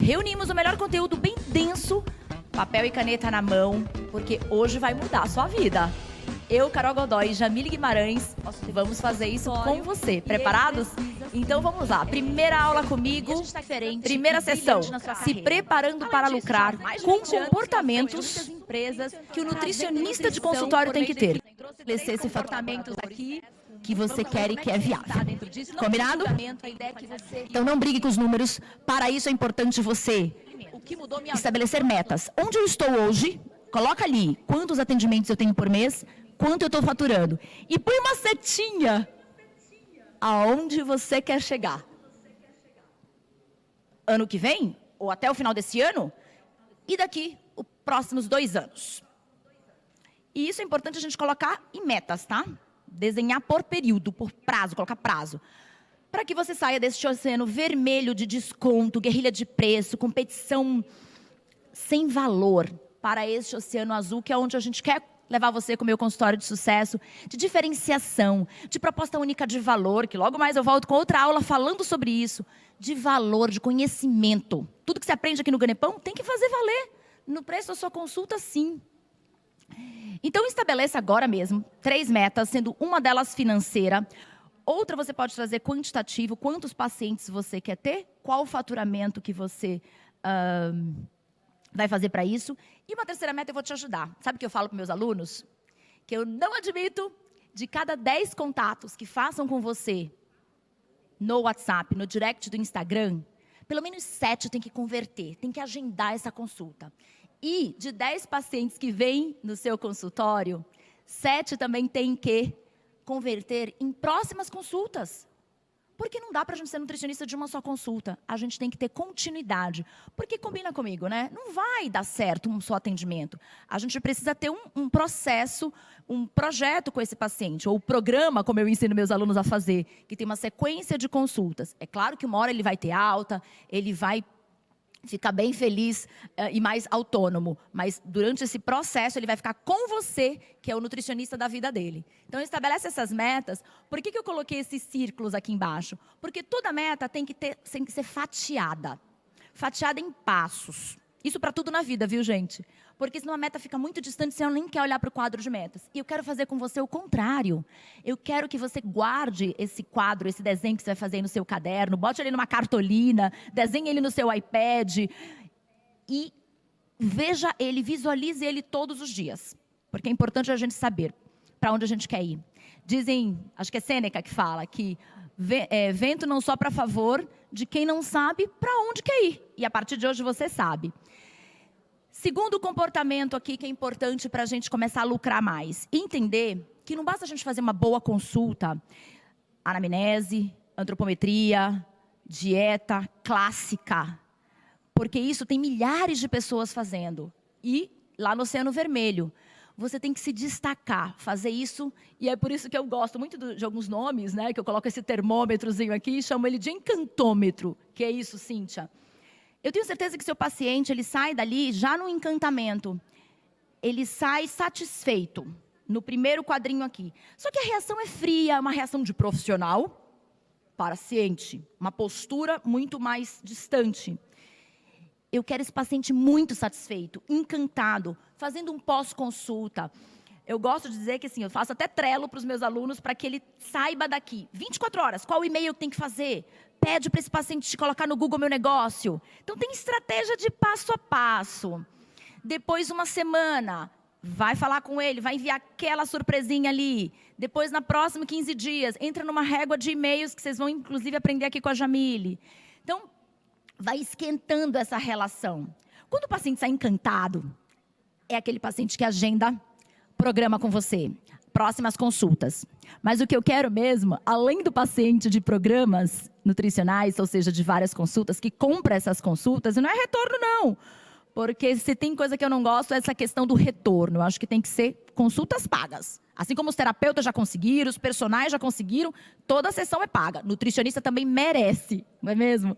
Reunimos o melhor conteúdo bem denso, papel e caneta na mão, porque hoje vai mudar a sua vida. Eu, Carol Godoy e Jamile Guimarães, vamos fazer isso com você. Preparados? Então vamos lá. Primeira aula comigo, primeira sessão. Se preparando para lucrar com comportamentos que o nutricionista de consultório tem que ter. Estabelecer esse comportamento aqui que você quer e que é viável. Combinado? Então não brigue com os números. Para isso é importante você estabelecer metas. Onde eu estou hoje? Coloca ali quantos atendimentos eu tenho por mês, quanto eu estou faturando. E põe uma setinha aonde você quer chegar. Ano que vem, ou até o final desse ano, e daqui os próximos 2 anos. E isso é importante a gente colocar em metas, tá? Desenhar por período, por prazo, colocar prazo. Para que você saia desse oceano vermelho de desconto, guerrilha de preço, competição sem valor, para esse oceano azul, que é onde a gente quer levar você com o meu consultório de sucesso, de diferenciação, de proposta única de valor, que logo mais eu volto com outra aula falando sobre isso, de valor, de conhecimento. Tudo que você aprende aqui no Ganepão tem que fazer valer no preço da sua consulta, sim. Então, estabeleça agora mesmo 3 metas, sendo uma delas financeira. Outra você pode trazer quantitativo, quantos pacientes você quer ter, qual o faturamento que você vai fazer para isso. E uma terceira meta eu vou te ajudar. Sabe o que eu falo para meus alunos? Que eu não admito de cada 10 contatos que façam com você no WhatsApp, no direct do Instagram, pelo menos 7 tem que converter, tem que agendar essa consulta. E de 10 pacientes que vêm no seu consultório, 7 também tem que converter em próximas consultas. Porque não dá para a gente ser nutricionista de uma só consulta. A gente tem que ter continuidade. Porque combina comigo, né? Não vai dar certo um só atendimento. A gente precisa ter um processo, um projeto com esse paciente. Ou programa, como eu ensino meus alunos a fazer, que tem uma sequência de consultas. É claro que uma hora ele vai ter alta, ele vai ficar bem feliz e mais autônomo. Mas durante esse processo ele vai ficar com você, que é o nutricionista da vida dele. Então estabelece essas metas. Por que eu coloquei esses círculos aqui embaixo? Porque toda meta tem que ser fatiada. Fatiada em passos. Isso para tudo na vida, viu, gente? Porque senão a meta fica muito distante, você nem quer olhar para o quadro de metas. E eu quero fazer com você o contrário. Eu quero que você guarde esse quadro, esse desenho que você vai fazer aí no seu caderno, bote ele numa cartolina, desenhe ele no seu iPad e veja ele, visualize ele todos os dias. Porque é importante a gente saber para onde a gente quer ir. Dizem, acho que é Sêneca que fala, que vento não sopra a favor de quem não sabe para onde quer ir. E a partir de hoje você sabe. Segundo comportamento aqui que é importante para a gente começar a lucrar mais. Entender que não basta a gente fazer uma boa consulta, anamnese, antropometria, dieta clássica. Porque isso tem milhares de pessoas fazendo. E lá no Oceano Vermelho, você tem que se destacar, fazer isso. E é por isso que eu gosto muito de alguns nomes, né? Que eu coloco esse termômetrozinho aqui e chamo ele de encantômetro. Que é isso, Cíntia? Eu tenho certeza que seu paciente, ele sai dali já no encantamento. Ele sai satisfeito, no primeiro quadrinho aqui. Só que a reação é fria, uma reação de profissional para paciente. Uma postura muito mais distante. Eu quero esse paciente muito satisfeito, encantado, fazendo um pós-consulta. Eu gosto de dizer que assim, eu faço até Trello para os meus alunos para que ele saiba daqui. 24 horas, qual o e-mail que tem que fazer? Pede para esse paciente te colocar no Google Meu Negócio. Então tem estratégia de passo a passo. Depois uma semana, vai falar com ele, vai enviar aquela surpresinha ali. Depois na próxima 15 dias, entra numa régua de e-mails que vocês vão inclusive aprender aqui com a Jamile. Então, vai esquentando essa relação. Quando o paciente está encantado, é aquele paciente que agenda programa com você, próximas consultas. Mas o que eu quero mesmo, além do paciente de programas nutricionais, ou seja, de várias consultas, que compra essas consultas, não é retorno não. Porque se tem coisa que eu não gosto, é essa questão do retorno. Eu acho que tem que ser consultas pagas. Assim como os terapeutas já conseguiram, os personagens já conseguiram, toda a sessão é paga. Nutricionista também merece, não é mesmo?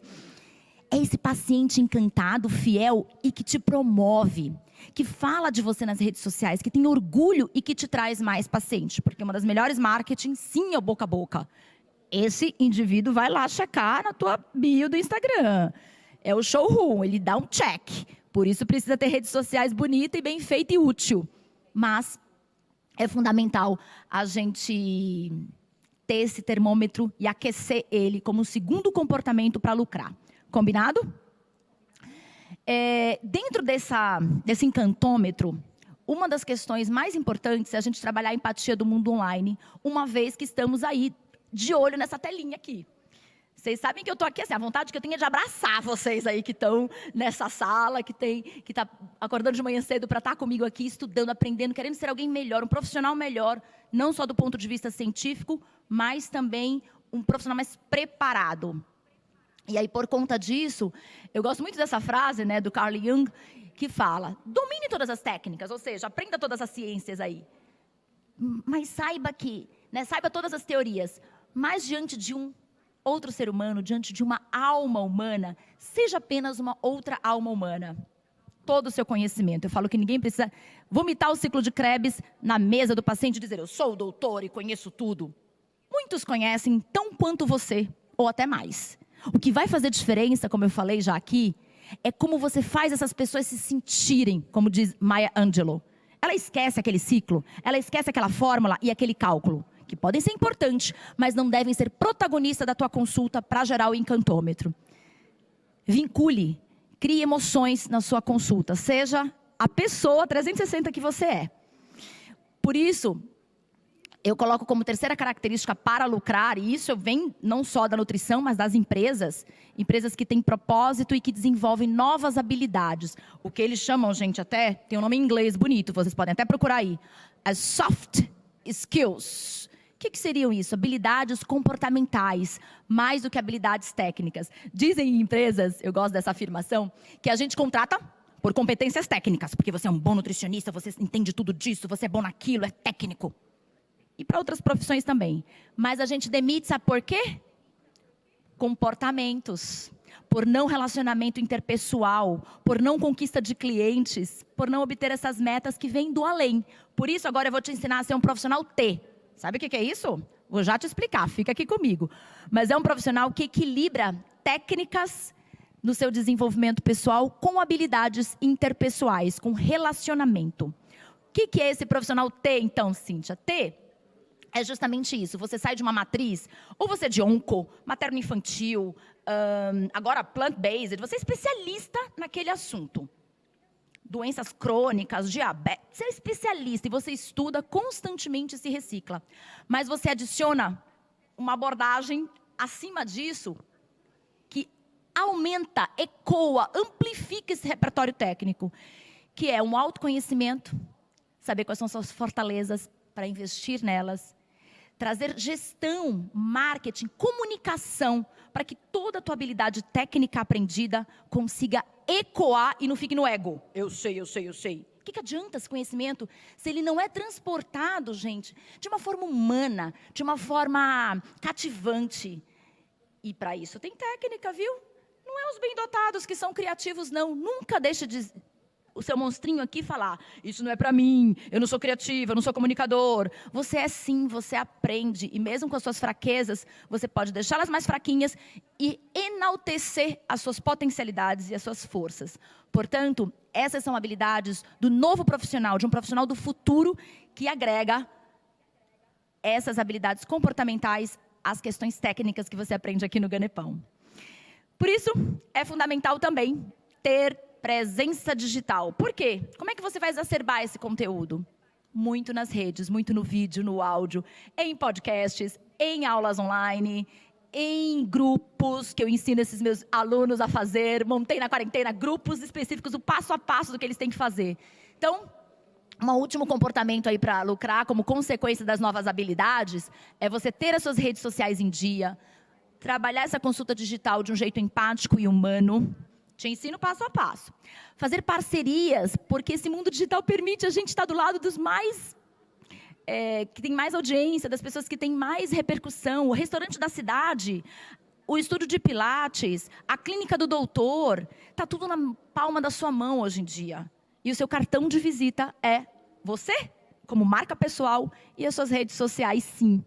É esse paciente encantado, fiel e que te promove, que fala de você nas redes sociais, que tem orgulho e que te traz mais paciente. Porque uma das melhores marketing, sim, é o boca a boca. Esse indivíduo vai lá checar na tua bio do Instagram. É o showroom, ele dá um check. Por isso precisa ter redes sociais bonita e bem feita e útil. Mas é fundamental a gente ter esse termômetro e aquecer ele como segundo comportamento para lucrar. Combinado? Dentro desse encantômetro, uma das questões mais importantes é a gente trabalhar a empatia do mundo online, uma vez que estamos aí de olho nessa telinha aqui. Vocês sabem que eu estou aqui, assim, a vontade que eu tenho é de abraçar vocês aí que estão nessa sala, que está acordando de manhã cedo para estar comigo aqui, estudando, aprendendo, querendo ser alguém melhor, um profissional melhor, não só do ponto de vista científico, mas também um profissional mais preparado. E aí, por conta disso, eu gosto muito dessa frase, né, do Carl Jung, que fala, domine todas as técnicas, ou seja, aprenda todas as ciências aí. Mas saiba que, né, saiba todas as teorias, mas diante de um outro ser humano, diante de uma alma humana, seja apenas uma outra alma humana. Todo o seu conhecimento. Eu falo que ninguém precisa vomitar o ciclo de Krebs na mesa do paciente e dizer, eu sou o doutor e conheço tudo. Muitos conhecem tão quanto você, ou até mais. O que vai fazer diferença, como eu falei já aqui, é como você faz essas pessoas se sentirem, como diz Maya Angelou. Ela esquece aquele ciclo, ela esquece aquela fórmula e aquele cálculo, que podem ser importantes, mas não devem ser protagonistas da tua consulta para gerar o encantômetro. Vincule, crie emoções na sua consulta, seja a pessoa 360 que você é. Por isso, eu coloco como terceira característica para lucrar, e isso vem não só da nutrição, mas das empresas que têm propósito e que desenvolvem novas habilidades. O que eles chamam, gente, até, tem um nome em inglês bonito, vocês podem até procurar aí, as soft skills. O que seriam isso? Habilidades comportamentais, mais do que habilidades técnicas. Dizem em empresas, eu gosto dessa afirmação, que a gente contrata por competências técnicas, porque você é um bom nutricionista, você entende tudo disso, você é bom naquilo, é técnico. E para outras profissões também. Mas a gente demite, sabe por quê? Comportamentos. Por não relacionamento interpessoal, por não conquista de clientes, por não obter essas metas que vêm do além. Por isso, agora eu vou te ensinar a ser um profissional T. Sabe o que é isso? Vou já te explicar, fica aqui comigo. Mas é um profissional que equilibra técnicas no seu desenvolvimento pessoal com habilidades interpessoais, com relacionamento. O que é esse profissional T, então, Cíntia? T é justamente isso. Você sai de uma matriz, ou você é de onco, materno-infantil, agora plant-based, você é especialista naquele assunto. Doenças crônicas, diabetes, você é especialista e você estuda constantemente e se recicla. Mas você adiciona uma abordagem acima disso, que aumenta, ecoa, amplifica esse repertório técnico, que é um autoconhecimento, saber quais são suas fortalezas para investir nelas, trazer gestão, marketing, comunicação, para que toda a tua habilidade técnica aprendida consiga ecoar e não fique no ego. Eu sei, eu sei, eu sei. O que adianta esse conhecimento se ele não é transportado, gente, de uma forma humana, de uma forma cativante? E para isso tem técnica, viu? Não é os bem dotados que são criativos, não. Nunca deixe de o seu monstrinho aqui falar, isso não é para mim, eu não sou criativa, eu não sou comunicador. Você é sim, você aprende. E mesmo com as suas fraquezas, você pode deixá-las mais fraquinhas e enaltecer as suas potencialidades e as suas forças. Portanto, essas são habilidades do novo profissional, de um profissional do futuro, que agrega essas habilidades comportamentais às questões técnicas que você aprende aqui no Ganepão. Por isso, é fundamental também ter presença digital. Por quê? Como é que você vai exacerbar esse conteúdo? Muito nas redes, muito no vídeo, no áudio, em podcasts, em aulas online, em grupos que eu ensino esses meus alunos a fazer. Montei na quarentena grupos específicos, o passo a passo do que eles têm que fazer. Então, um último comportamento aí para lucrar, como consequência das novas habilidades, é você ter as suas redes sociais em dia, trabalhar essa consulta digital de um jeito empático e humano. Te ensino passo a passo. Fazer parcerias, porque esse mundo digital permite a gente estar do lado dos mais... que tem mais audiência, das pessoas que têm mais repercussão. O restaurante da cidade, o estúdio de pilates, a clínica do doutor. Está tudo na palma da sua mão hoje em dia. E o seu cartão de visita é você, como marca pessoal, e as suas redes sociais, sim.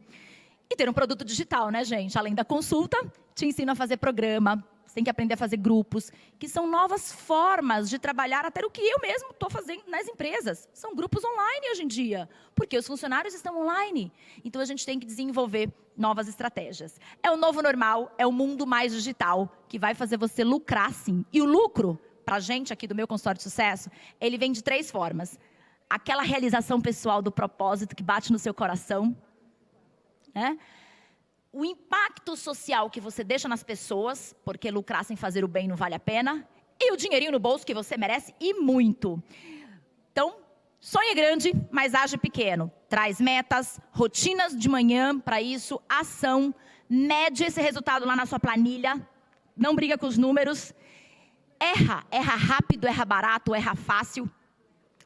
E ter um produto digital, né, gente? Além da consulta, te ensino a fazer programa. tem que aprender a fazer grupos, que são novas formas de trabalhar, até o que eu mesmo estou fazendo nas empresas. São grupos online hoje em dia, porque os funcionários estão online. Então, a gente tem que desenvolver novas estratégias. É o novo normal, é o mundo mais digital, que vai fazer você lucrar, sim. E o lucro, para a gente aqui do meu consultório de sucesso, ele vem de 3 formas. Aquela realização pessoal do propósito que bate no seu coração, né? O impacto social que você deixa nas pessoas, porque lucrar sem fazer o bem não vale a pena, e o dinheirinho no bolso que você merece, e muito. Então, sonhe grande, mas age pequeno. Traz metas, rotinas de manhã para isso, ação, mede esse resultado lá na sua planilha, não briga com os números, erra rápido, erra barato, erra fácil.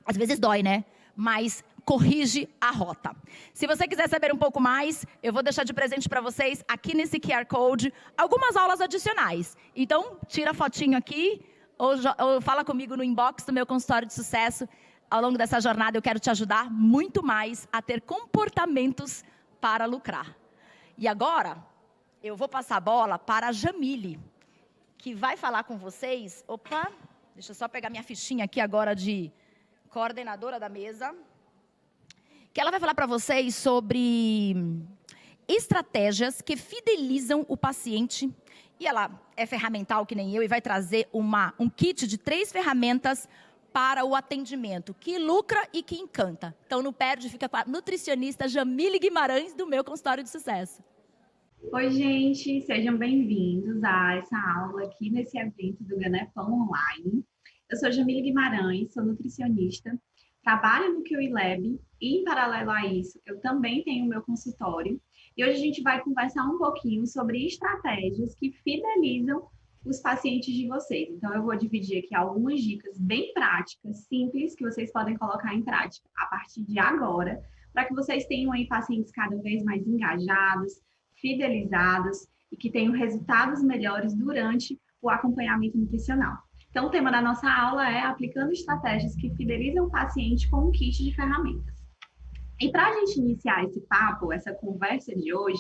Às vezes dói, né? Mas corrige a rota. Se você quiser saber um pouco mais, eu vou deixar de presente para vocês, aqui nesse QR Code, algumas aulas adicionais. Então, tira a fotinho aqui, ou fala comigo no inbox do meu consultório de sucesso. Ao longo dessa jornada, eu quero te ajudar muito mais a ter comportamentos para lucrar. E agora, eu vou passar a bola para a Jamile, que vai falar com vocês. Opa, deixa eu só pegar minha fichinha aqui agora de coordenadora da mesa, que ela vai falar para vocês sobre estratégias que fidelizam o paciente. E ela é ferramental que nem eu e vai trazer um kit de 3 ferramentas para o atendimento, que lucra e que encanta. Então não perde, fica com a nutricionista Jamile Guimarães do meu consultório de sucesso. Oi, gente, sejam bem-vindos a essa aula aqui nesse evento do Ganefam Online. Eu sou Jamile Guimarães, sou nutricionista, trabalho no QI Lab e, em paralelo a isso, eu também tenho o meu consultório. E hoje a gente vai conversar um pouquinho sobre estratégias que fidelizam os pacientes de vocês. Então, eu vou dividir aqui algumas dicas bem práticas, simples, que vocês podem colocar em prática a partir de agora, para que vocês tenham aí pacientes cada vez mais engajados, fidelizados e que tenham resultados melhores durante o acompanhamento nutricional. Então, o tema da nossa aula é aplicando estratégias que fidelizam o paciente com um kit de ferramentas. E para a gente iniciar esse papo, essa conversa de hoje,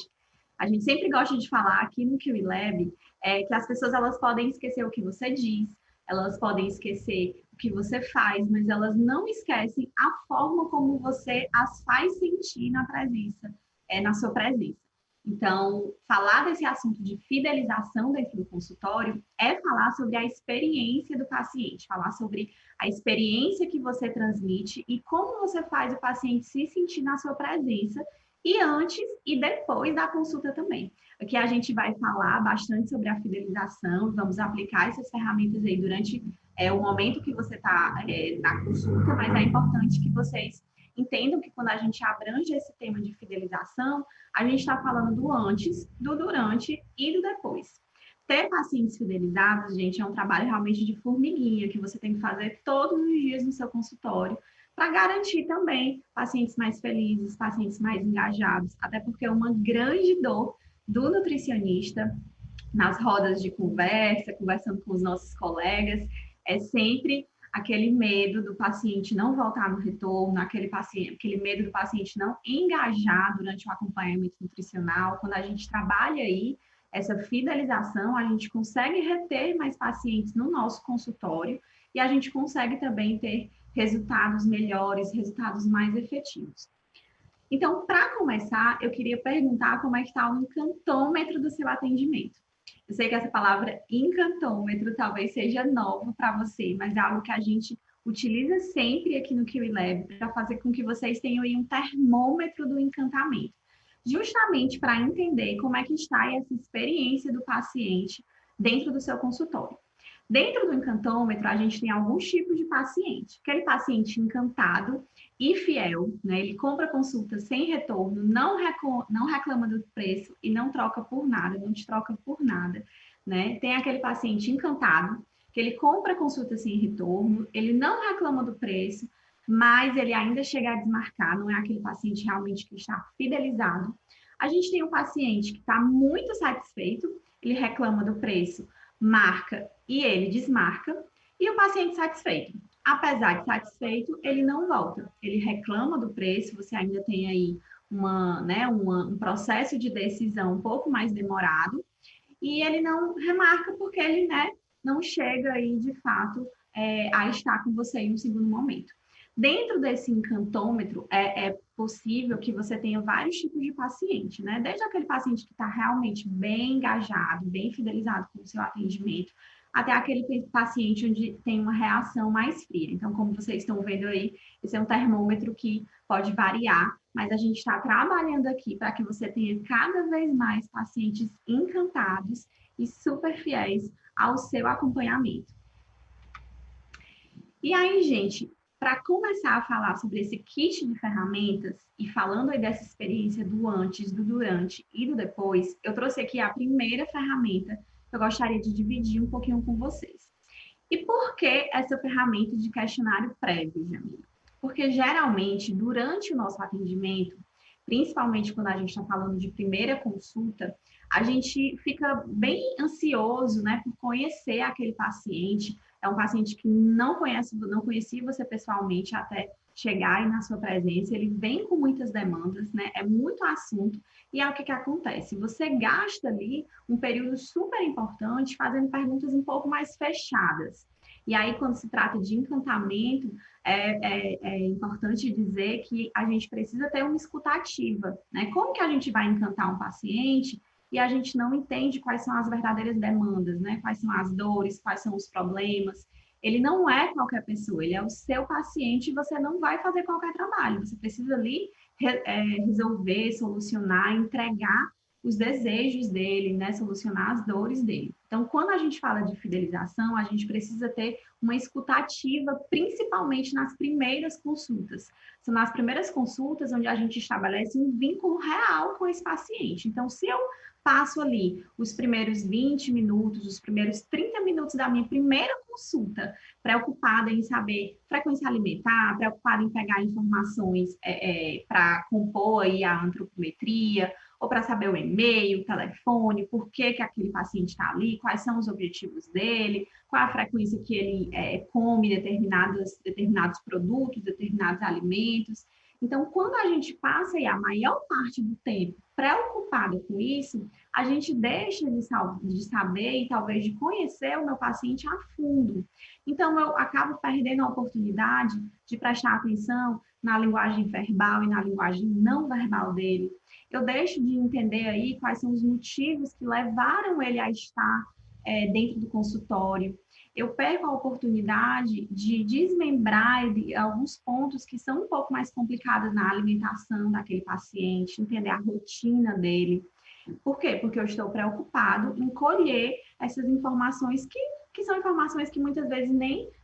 a gente sempre gosta de falar aqui no QI Lab que as pessoas elas podem esquecer o que você diz, elas podem esquecer o que você faz, mas elas não esquecem a forma como você as faz sentir na presença, na sua presença. Então, falar desse assunto de fidelização dentro do consultório é falar sobre a experiência do paciente, falar sobre a experiência que você transmite e como você faz o paciente se sentir na sua presença e antes e depois da consulta também. Aqui a gente vai falar bastante sobre a fidelização, vamos aplicar essas ferramentas aí durante o momento que você está na consulta, mas é importante que vocês entendam que quando a gente abrange esse tema de fidelização, a gente está falando do antes, do durante e do depois. Ter pacientes fidelizados, gente, é um trabalho realmente de formiguinha que você tem que fazer todos os dias no seu consultório para garantir também pacientes mais felizes, pacientes mais engajados, até porque é uma grande dor do nutricionista nas rodas de conversa, conversando com os nossos colegas, é sempre aquele medo do paciente não voltar no retorno, aquele medo do paciente não engajar durante o acompanhamento nutricional. Quando a gente trabalha aí essa fidelização, a gente consegue reter mais pacientes no nosso consultório e a gente consegue também ter resultados melhores, resultados mais efetivos. Então, para começar, eu queria perguntar como é que está o encantômetro do seu atendimento. Eu sei que essa palavra encantômetro talvez seja nova para você, mas é algo que a gente utiliza sempre aqui no QI Lab para fazer com que vocês tenham aí um termômetro do encantamento, justamente para entender como é que está essa experiência do paciente dentro do seu consultório. Dentro do encantômetro, a gente tem alguns tipos de paciente. Aquele paciente encantado e fiel, né? Ele compra consulta sem retorno, não reclama do preço e não troca por nada, não te troca por nada, né? Tem aquele paciente encantado, que ele compra consulta sem retorno, ele não reclama do preço, mas ele ainda chega a desmarcar, não é aquele paciente realmente que está fidelizado. A gente tem um paciente que está muito satisfeito, ele reclama do preço, marca e ele desmarca, e o paciente satisfeito. Apesar de satisfeito, ele não volta. Ele reclama do preço, você ainda tem aí um processo de decisão um pouco mais demorado, e ele não remarca porque ele, né, não chega aí, de fato, a estar com você em um segundo momento. Dentro desse encantômetro, é possível que você tenha vários tipos de paciente, né? Desde aquele paciente que está realmente bem engajado, bem fidelizado com o seu atendimento, até aquele paciente onde tem uma reação mais fria. Então, como vocês estão vendo aí, esse é um termômetro que pode variar, mas a gente está trabalhando aqui para que você tenha cada vez mais pacientes encantados e super fiéis ao seu acompanhamento. E aí, gente, para começar a falar sobre esse kit de ferramentas e falando aí dessa experiência do antes, do durante e do depois, eu trouxe aqui a primeira ferramenta que eu gostaria de dividir um pouquinho com vocês. E por que essa ferramenta de questionário prévio, Jamila? Porque geralmente, durante o nosso atendimento, principalmente quando a gente está falando de primeira consulta, a gente fica bem ansioso, né, por conhecer aquele paciente. É um paciente que não conhecia você pessoalmente até chegar aí na sua presença. Ele vem com muitas demandas, né? É muito assunto. E é o que acontece? Você gasta ali um período super importante fazendo perguntas um pouco mais fechadas. E aí, quando se trata de encantamento, é importante dizer que a gente precisa ter uma escutativa, né? Como que a gente vai encantar um paciente e a gente não entende quais são as verdadeiras demandas, né? Quais são as dores, quais são os problemas. Ele não é qualquer pessoa, ele é o seu paciente e você não vai fazer qualquer trabalho. Você precisa ali resolver, solucionar, entregar os desejos dele, né? Solucionar as dores dele. Então, quando a gente fala de fidelização, a gente precisa ter uma escutativa, principalmente nas primeiras consultas. São nas primeiras consultas onde a gente estabelece um vínculo real com esse paciente. Então, se eu passo ali os primeiros 20 minutos, os primeiros 30 minutos da minha primeira consulta, preocupada em saber frequência alimentar, preocupada em pegar informações para compor aí a antropometria, ou para saber o e-mail, o telefone, por que aquele paciente está ali, quais são os objetivos dele, qual a frequência que ele come determinados produtos, determinados alimentos. Então, quando a gente passa aí a maior parte do tempo preocupada com isso, a gente deixa de saber e talvez de conhecer o meu paciente a fundo. Então, eu acabo perdendo a oportunidade de prestar atenção na linguagem verbal e na linguagem não verbal dele. Eu deixo de entender aí quais são os motivos que levaram ele a estar dentro do consultório. Eu perco a oportunidade de desmembrar alguns pontos que são um pouco mais complicados na alimentação daquele paciente, entender a rotina dele. Por quê? Porque eu estou preocupado em colher essas informações que são informações que muitas vezes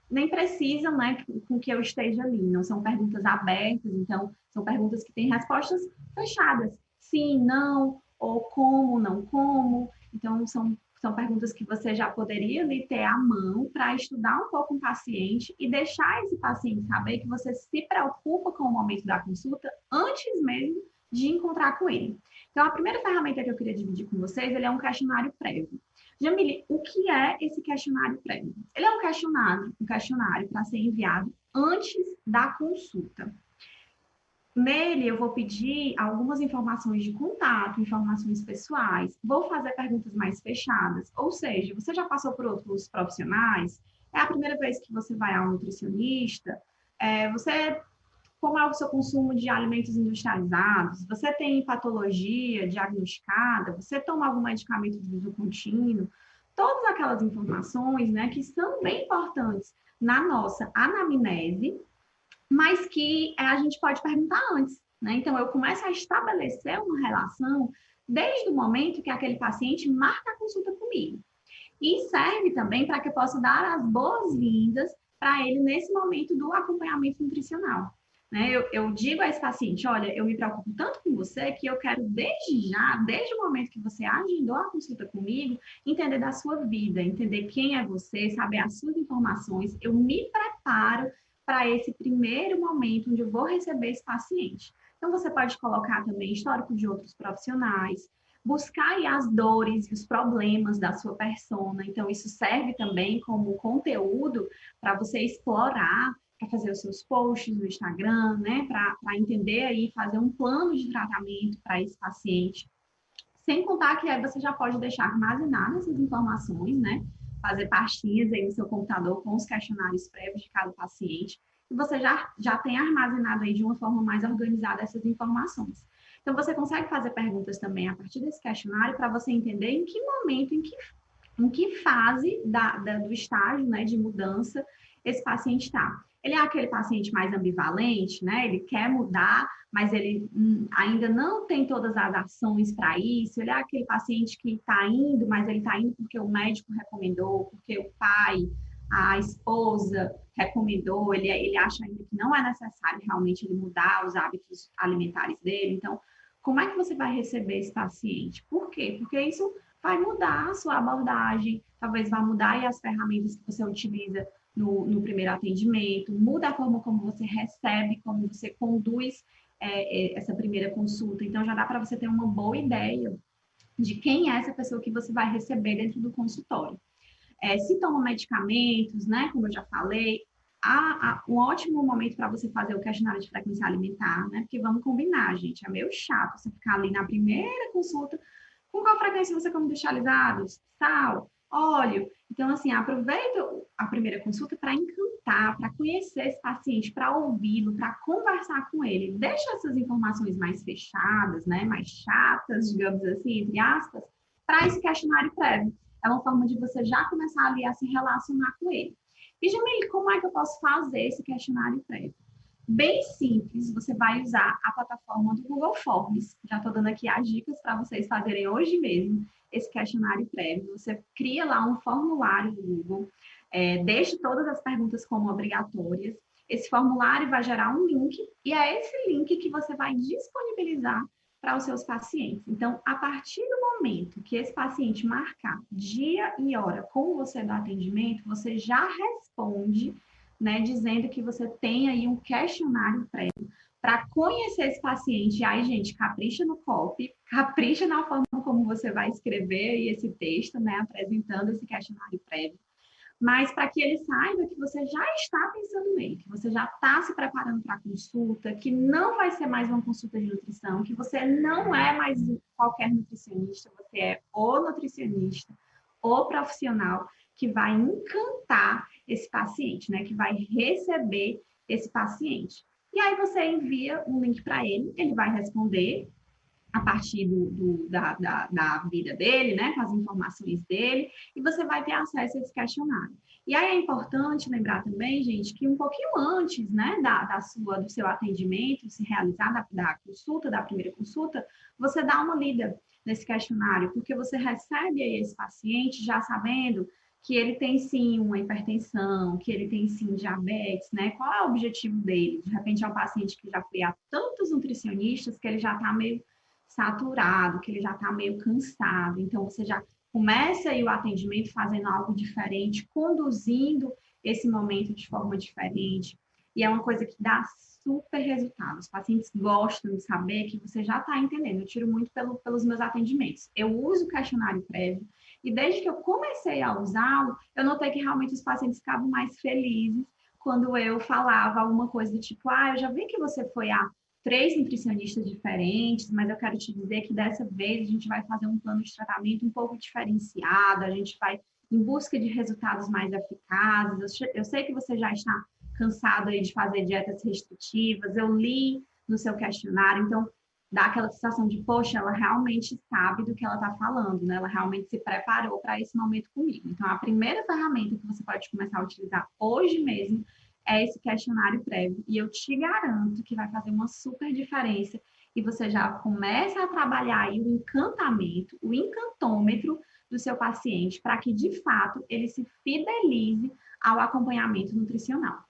nem precisam, né, com que eu esteja ali. Não são perguntas abertas, então são perguntas que têm respostas fechadas. Sim, não, ou como, não como. Então, são perguntas que você já poderia ali ter à mão para estudar um pouco o paciente e deixar esse paciente saber que você se preocupa com o momento da consulta antes mesmo de encontrar com ele. Então, a primeira ferramenta que eu queria dividir com vocês, ele é um questionário prévio. Jamile, o que é esse questionário prévio? Ele é um questionário para ser enviado antes da consulta. Nele, eu vou pedir algumas informações de contato, informações pessoais, vou fazer perguntas mais fechadas, ou seja, você já passou por outros profissionais, é a primeira vez que você vai ao nutricionista, como é o seu consumo de alimentos industrializados, você tem patologia diagnosticada, você toma algum medicamento de uso contínuo, todas aquelas informações, né, que são bem importantes na nossa anamnese, mas que a gente pode perguntar antes, né? Então, eu começo a estabelecer uma relação desde o momento que aquele paciente marca a consulta comigo. E serve também para que eu possa dar as boas-vindas para ele nesse momento do acompanhamento nutricional. Né? Eu digo a esse paciente, olha, eu me preocupo tanto com você que eu quero desde já, desde o momento que você agendou a consulta comigo, entender da sua vida, entender quem é você, saber as suas informações. Eu me preparo para esse primeiro momento onde eu vou receber esse paciente. Então, você pode colocar também histórico de outros profissionais, buscar aí as dores e os problemas da sua persona. Então, isso serve também como conteúdo para você explorar, para fazer os seus posts no Instagram, né? Para entender aí, fazer um plano de tratamento para esse paciente. Sem contar que aí você já pode deixar armazenadas essas informações, né? Fazer pastinhas aí no seu computador com os questionários prévios de cada paciente. E você já tem armazenado aí de uma forma mais organizada essas informações. Então, você consegue fazer perguntas também a partir desse questionário para você entender em que momento, em que fase do estágio, né, de mudança esse paciente está. Ele é aquele paciente mais ambivalente, né? Ele quer mudar, mas ele ainda não tem todas as ações para isso. Ele é aquele paciente que está indo, mas ele está indo porque o médico recomendou, porque o pai, a esposa recomendou. Ele acha ainda que não é necessário realmente ele mudar os hábitos alimentares dele. Então, como é que você vai receber esse paciente? Por quê? Porque isso vai mudar a sua abordagem, talvez vá mudar aí as ferramentas que você utiliza no primeiro atendimento, muda a forma como você recebe, como você conduz essa primeira consulta. Então, já dá para você ter uma boa ideia de quem é essa pessoa que você vai receber dentro do consultório. Se toma medicamentos, né, como eu já falei, há um ótimo momento para você fazer o questionário de frequência alimentar, né, porque vamos combinar, gente, é meio chato você ficar ali na primeira consulta. Com qual frequência você come industrializados? Sal, óleo. Então, assim, aproveita a primeira consulta para encantar, para conhecer esse paciente, para ouvi-lo, para conversar com ele. Deixa essas informações mais fechadas, né, mais chatas, digamos assim, entre aspas, para esse questionário prévio. É uma forma de você já começar ali a se relacionar com ele. E, Jamile, como é que eu posso fazer esse questionário prévio? Bem simples, você vai usar a plataforma do Google Forms. Já estou dando aqui as dicas para vocês fazerem hoje mesmo esse questionário prévio. Você cria lá um formulário do Google, deixe todas as perguntas como obrigatórias. Esse formulário vai gerar um link e é esse link que você vai disponibilizar para os seus pacientes. Então, a partir do momento que esse paciente marcar dia e hora com você do atendimento, você já responde, né, dizendo que você tem aí um questionário prévio para conhecer esse paciente. Aí, gente, capricha no copy, capricha na forma como você vai escrever esse texto, né, apresentando esse questionário prévio. Mas para que ele saiba que você já está pensando nele, que você já está se preparando para a consulta, que não vai ser mais uma consulta de nutrição, que você não é mais qualquer nutricionista, você é o nutricionista, o profissional que vai encantar esse paciente, né? Que vai receber esse paciente. E aí você envia um link para ele, ele vai responder a partir da vida dele, né, com as informações dele, e você vai ter acesso a esse questionário. E aí é importante lembrar também, gente, que um pouquinho antes, né, do seu atendimento se realizar, da consulta, da primeira consulta, você dá uma lida nesse questionário, porque você recebe aí esse paciente já sabendo que ele tem sim uma hipertensão, que ele tem sim diabetes, né? Qual é o objetivo dele? De repente é um paciente que já foi a tantos nutricionistas que ele já está meio saturado, que ele já está meio cansado. Então, você já começa aí o atendimento fazendo algo diferente, conduzindo esse momento de forma diferente. E é uma coisa que dá super resultado. Os pacientes gostam de saber que você já está entendendo. Eu tiro muito pelos meus atendimentos. Eu uso o questionário prévio e desde que eu comecei a usá-lo, eu notei que realmente os pacientes ficavam mais felizes quando eu falava alguma coisa do tipo, eu já vi que você foi a 3 nutricionistas diferentes, mas eu quero te dizer que dessa vez a gente vai fazer um plano de tratamento um pouco diferenciado, a gente vai em busca de resultados mais eficazes. Eu sei que você já está cansado aí de fazer dietas restritivas, eu li no seu questionário, então dá aquela sensação de, poxa, ela realmente sabe do que ela está falando, né? Ela realmente se preparou para esse momento comigo. Então, a primeira ferramenta que você pode começar a utilizar hoje mesmo é esse questionário prévio. E eu te garanto que vai fazer uma super diferença e você já começa a trabalhar aí o encantamento, o encantômetro do seu paciente para que, de fato, ele se fidelize ao acompanhamento nutricional.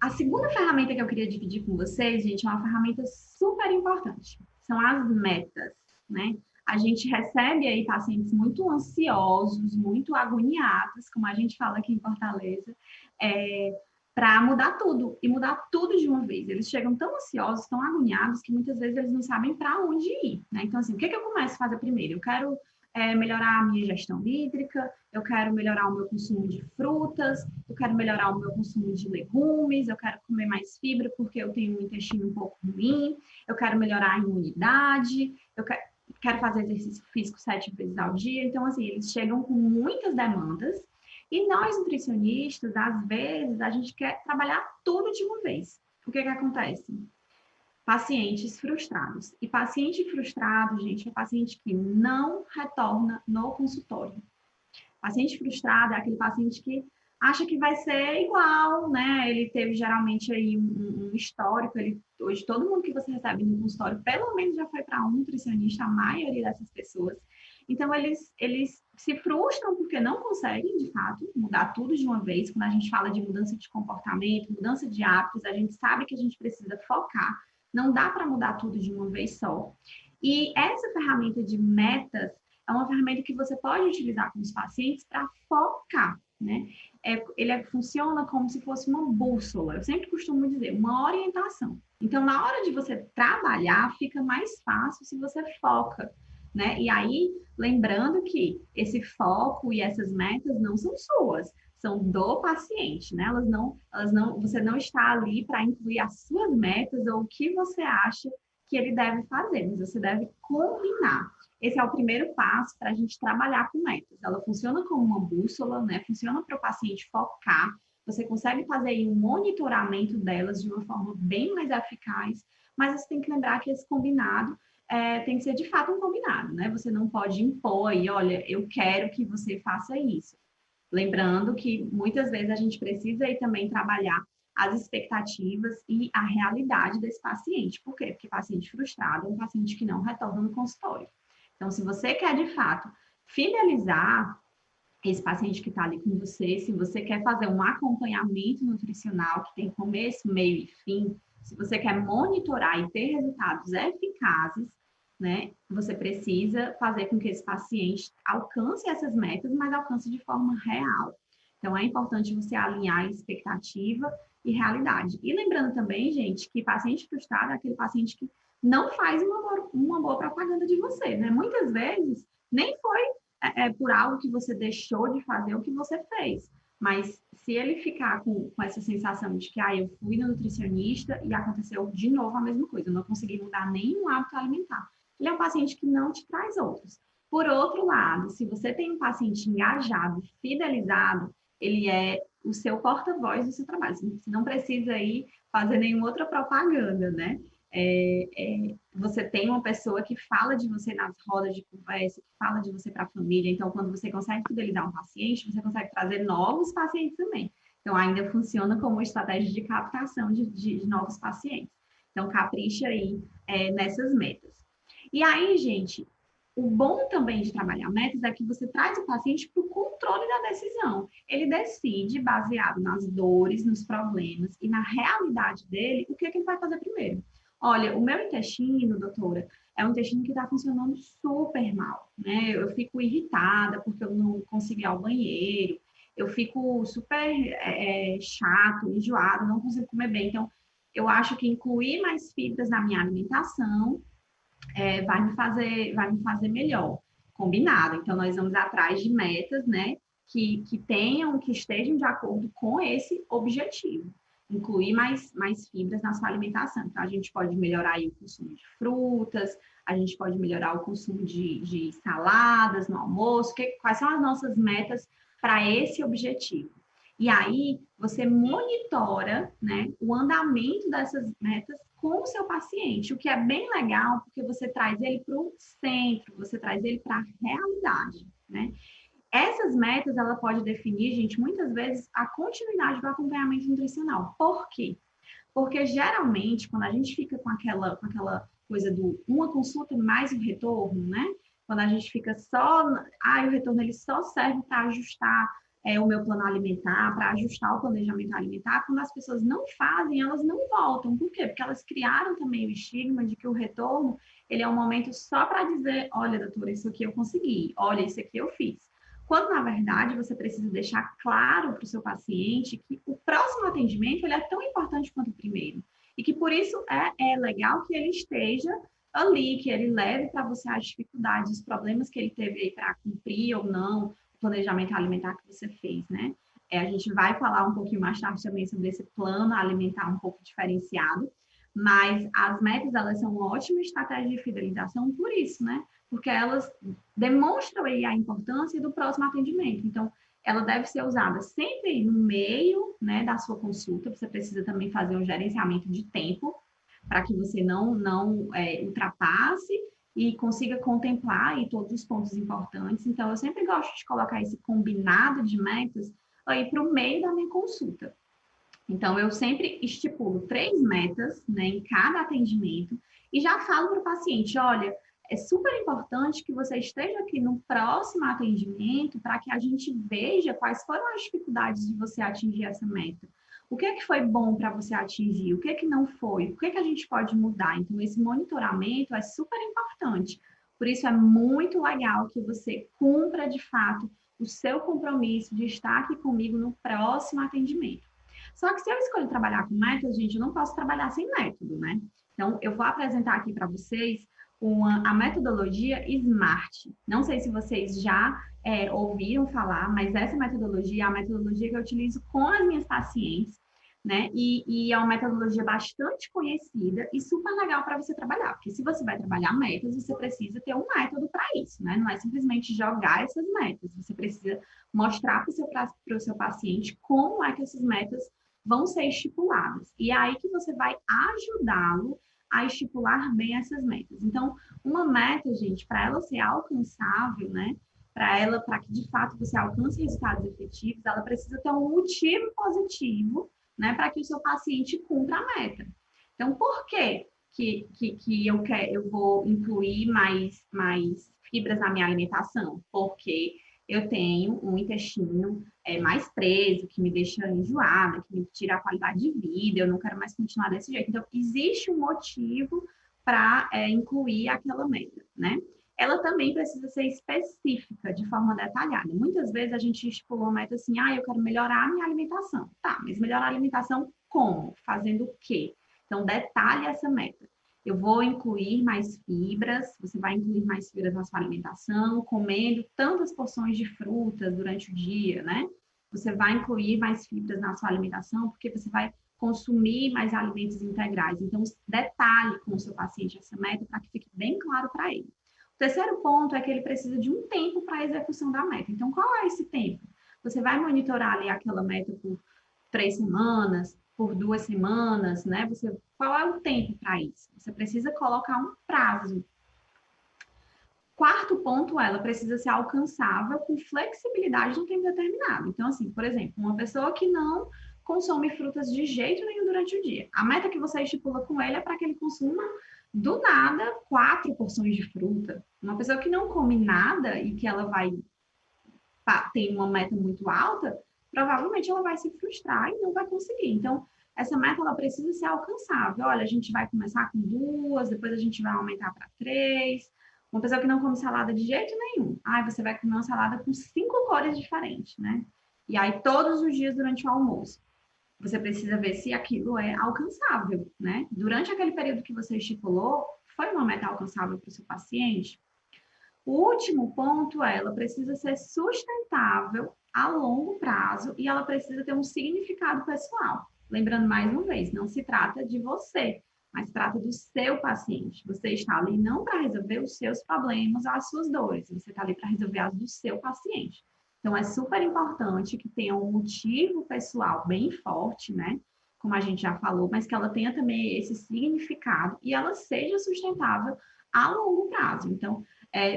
A segunda ferramenta que eu queria dividir com vocês, gente, é uma ferramenta super importante. São as metas, né? A gente recebe aí pacientes muito ansiosos, muito agoniados, como a gente fala aqui em Fortaleza, para mudar tudo, e mudar tudo de uma vez. Eles chegam tão ansiosos, tão agoniados, que muitas vezes eles não sabem para onde ir, né? Então, assim, o que eu começo a fazer primeiro? Eu quero melhorar a minha ingestão hídrica, eu quero melhorar o meu consumo de frutas, eu quero melhorar o meu consumo de legumes, eu quero comer mais fibra porque eu tenho um intestino um pouco ruim, eu quero melhorar a imunidade, quero fazer exercício físico 7 vezes ao dia. Então, assim, eles chegam com muitas demandas e nós, nutricionistas, às vezes, a gente quer trabalhar tudo de uma vez. O que acontece? Pacientes frustrados. E paciente frustrado, gente, é paciente que não retorna no consultório. Paciente frustrado é aquele paciente que acha que vai ser igual, né? Ele teve geralmente aí um histórico, hoje todo mundo que você recebe no consultório, pelo menos já foi para um nutricionista, a maioria dessas pessoas. Então, eles se frustram porque não conseguem, de fato, mudar tudo de uma vez. Quando a gente fala de mudança de comportamento, mudança de hábitos, a gente sabe que a gente precisa focar. Não dá para mudar tudo de uma vez só. E essa ferramenta de metas é uma ferramenta que você pode utilizar com os pacientes para focar, né? Ele funciona como se fosse uma bússola. Eu sempre costumo dizer, uma orientação. Então, na hora de você trabalhar, fica mais fácil se você foca, né? E aí, lembrando que esse foco e essas metas não são suas, são do paciente, né? Você não está ali para incluir as suas metas ou o que você acha que ele deve fazer, mas você deve combinar. Esse é o primeiro passo para a gente trabalhar com metas. Ela funciona como uma bússola, né? Funciona para o paciente focar. Você consegue fazer aí um monitoramento delas de uma forma bem mais eficaz, mas você tem que lembrar que esse combinado tem que ser de fato um combinado, né? Você não pode impor aí, olha, eu quero que você faça isso. Lembrando que muitas vezes a gente precisa aí também trabalhar as expectativas e a realidade desse paciente. Por quê? Porque paciente frustrado é um paciente que não retorna no consultório. Então, se você quer, de fato, fidelizar esse paciente que está ali com você, se você quer fazer um acompanhamento nutricional que tem começo, meio e fim, se você quer monitorar e ter resultados eficazes, né, você precisa fazer com que esse paciente alcance essas metas, mas alcance de forma real. Então, é importante você alinhar expectativa e realidade. E lembrando também, gente, que paciente frustrado é aquele paciente que não faz uma boa propaganda de você, né? Muitas vezes, nem foi por algo que você deixou de fazer o que você fez. Mas se ele ficar com essa sensação de que eu fui no nutricionista e aconteceu de novo a mesma coisa, eu não consegui mudar nenhum hábito alimentar, ele é um paciente que não te traz outros. Por outro lado, se você tem um paciente engajado, fidelizado, ele é o seu porta-voz do seu trabalho. Você não precisa aí fazer nenhuma outra propaganda, né? Você tem uma pessoa que fala de você nas rodas de conversa, que fala de você para a família. Então, quando você consegue fidelizar um paciente, você consegue trazer novos pacientes também. Então, ainda funciona como uma estratégia de captação de novos pacientes. Então, capricha aí nessas metas. E aí, gente, o bom também de trabalhar metas é que você traz o paciente para o controle da decisão. Ele decide, baseado nas dores, nos problemas e na realidade dele, o que ele vai fazer primeiro. Olha, o meu intestino, doutora, é um intestino que está funcionando super mal, né? Eu fico irritada porque eu não consigo ir ao banheiro, eu fico super chato, enjoado, não consigo comer bem. Então, eu acho que incluir mais fibras na minha alimentação vai me fazer melhor. Combinado. Então, nós vamos atrás de metas, né? Que estejam de acordo com esse objetivo. Incluir mais fibras na sua alimentação. Então, a gente pode melhorar aí o consumo de frutas, a gente pode melhorar o consumo de saladas no almoço. Quais são as nossas metas para esse objetivo? E aí, você monitora, né, o andamento dessas metas com o seu paciente, o que é bem legal, porque você traz ele para o centro, você traz ele para a realidade, né? Essas metas, ela pode definir, gente, muitas vezes, a continuidade do acompanhamento nutricional. Por quê? Porque, geralmente, quando a gente fica com aquela coisa do uma consulta mais o retorno, né? Quando a gente fica só... o retorno ele só serve para ajustar o meu plano alimentar, para ajustar o planejamento alimentar, quando as pessoas não fazem, elas não voltam. Por quê? Porque elas criaram também o estigma de que o retorno, ele é um momento só para dizer, olha, doutora, isso aqui eu consegui, olha, isso aqui eu fiz. Quando, na verdade, você precisa deixar claro para o seu paciente que o próximo atendimento ele é tão importante quanto o primeiro. E que, por isso, é legal que ele esteja ali, que ele leve para você as dificuldades, os problemas que ele teve aí para cumprir ou não o planejamento alimentar que você fez, né? A gente vai falar um pouquinho mais tarde também sobre esse plano alimentar um pouco diferenciado, mas as metas, elas são uma ótima estratégia de fidelização por isso, né? Porque elas demonstram aí a importância do próximo atendimento. Então, ela deve ser usada sempre no meio, né, da sua consulta. Você precisa também fazer um gerenciamento de tempo para que você não ultrapasse e consiga contemplar aí todos os pontos importantes. Então, eu sempre gosto de colocar esse combinado de metas aí para o meio da minha consulta. Então, eu sempre estipulo 3 metas, né, em cada atendimento e já falo para o paciente, olha, é super importante que você esteja aqui no próximo atendimento para que a gente veja quais foram as dificuldades de você atingir essa meta. O que é que foi bom para você atingir? O que é que não foi? O que é que a gente pode mudar? Então, esse monitoramento é super importante. Por isso, é muito legal que você cumpra, de fato, o seu compromisso de estar aqui comigo no próximo atendimento. Só que se eu escolho trabalhar com método, gente, eu não posso trabalhar sem método, né? Então, eu vou apresentar aqui para vocês a metodologia SMART. Não sei se vocês já ouviram falar, mas essa metodologia é a metodologia que eu utilizo com as minhas pacientes, né? E é uma metodologia bastante conhecida e super legal para você trabalhar, porque se você vai trabalhar metas, você precisa ter um método para isso, né? Não é simplesmente jogar essas metas, você precisa mostrar para o seu paciente como é que essas metas vão ser estipuladas. E é aí que você vai ajudá-lo a estipular bem essas metas. Então, uma meta, gente, para ela ser alcançável, né? Para que de fato você alcance resultados efetivos, ela precisa ter um motivo positivo, né? Para que o seu paciente cumpra a meta. Então, por que eu vou incluir mais fibras na minha alimentação? Porque eu tenho um intestino mais preso, que me deixa enjoada, que me tira a qualidade de vida, eu não quero mais continuar desse jeito. Então, existe um motivo para incluir aquela meta, né? Ela também precisa ser específica, de forma detalhada. Muitas vezes a gente estipula uma meta assim, eu quero melhorar a minha alimentação. Tá, mas melhorar a alimentação como? Fazendo o quê? Então, detalhe essa meta. Eu vou incluir mais fibras, você vai incluir mais fibras na sua alimentação, comendo tantas porções de frutas durante o dia, né? Você vai incluir mais fibras na sua alimentação, porque você vai consumir mais alimentos integrais. Então, detalhe com o seu paciente essa meta para que fique bem claro para ele. O terceiro ponto é que ele precisa de um tempo para a execução da meta. Então, qual é esse tempo? Você vai monitorar ali aquela meta por 3 semanas, por 2 semanas, né? Qual é o tempo para isso? Você precisa colocar um prazo. Quarto ponto, ela precisa ser alcançável com flexibilidade no tempo determinado. Então, assim, por exemplo, uma pessoa que não consome frutas de jeito nenhum durante o dia. A meta que você estipula com ele é para que ele consuma, do nada, 4 porções de fruta. Uma pessoa que não come nada e que ela tem uma meta muito alta, provavelmente ela vai se frustrar e não vai conseguir. Então, essa meta ela precisa ser alcançável. Olha, a gente vai começar com 2, depois a gente vai aumentar para 3. Uma pessoa que não come salada de jeito nenhum. Você vai comer uma salada com 5 cores diferentes, né? E aí, todos os dias durante o almoço. Você precisa ver se aquilo é alcançável, né? Durante aquele período que você estipulou, foi uma meta alcançável para o seu paciente? O último ponto é, ela precisa ser sustentável a longo prazo e ela precisa ter um significado pessoal. Lembrando mais uma vez, não se trata de você, mas se trata do seu paciente. Você está ali não para resolver os seus problemas, as suas dores, você está ali para resolver as do seu paciente. Então, é super importante que tenha um motivo pessoal bem forte, né? Como a gente já falou, mas que ela tenha também esse significado e ela seja sustentável a longo prazo. Então,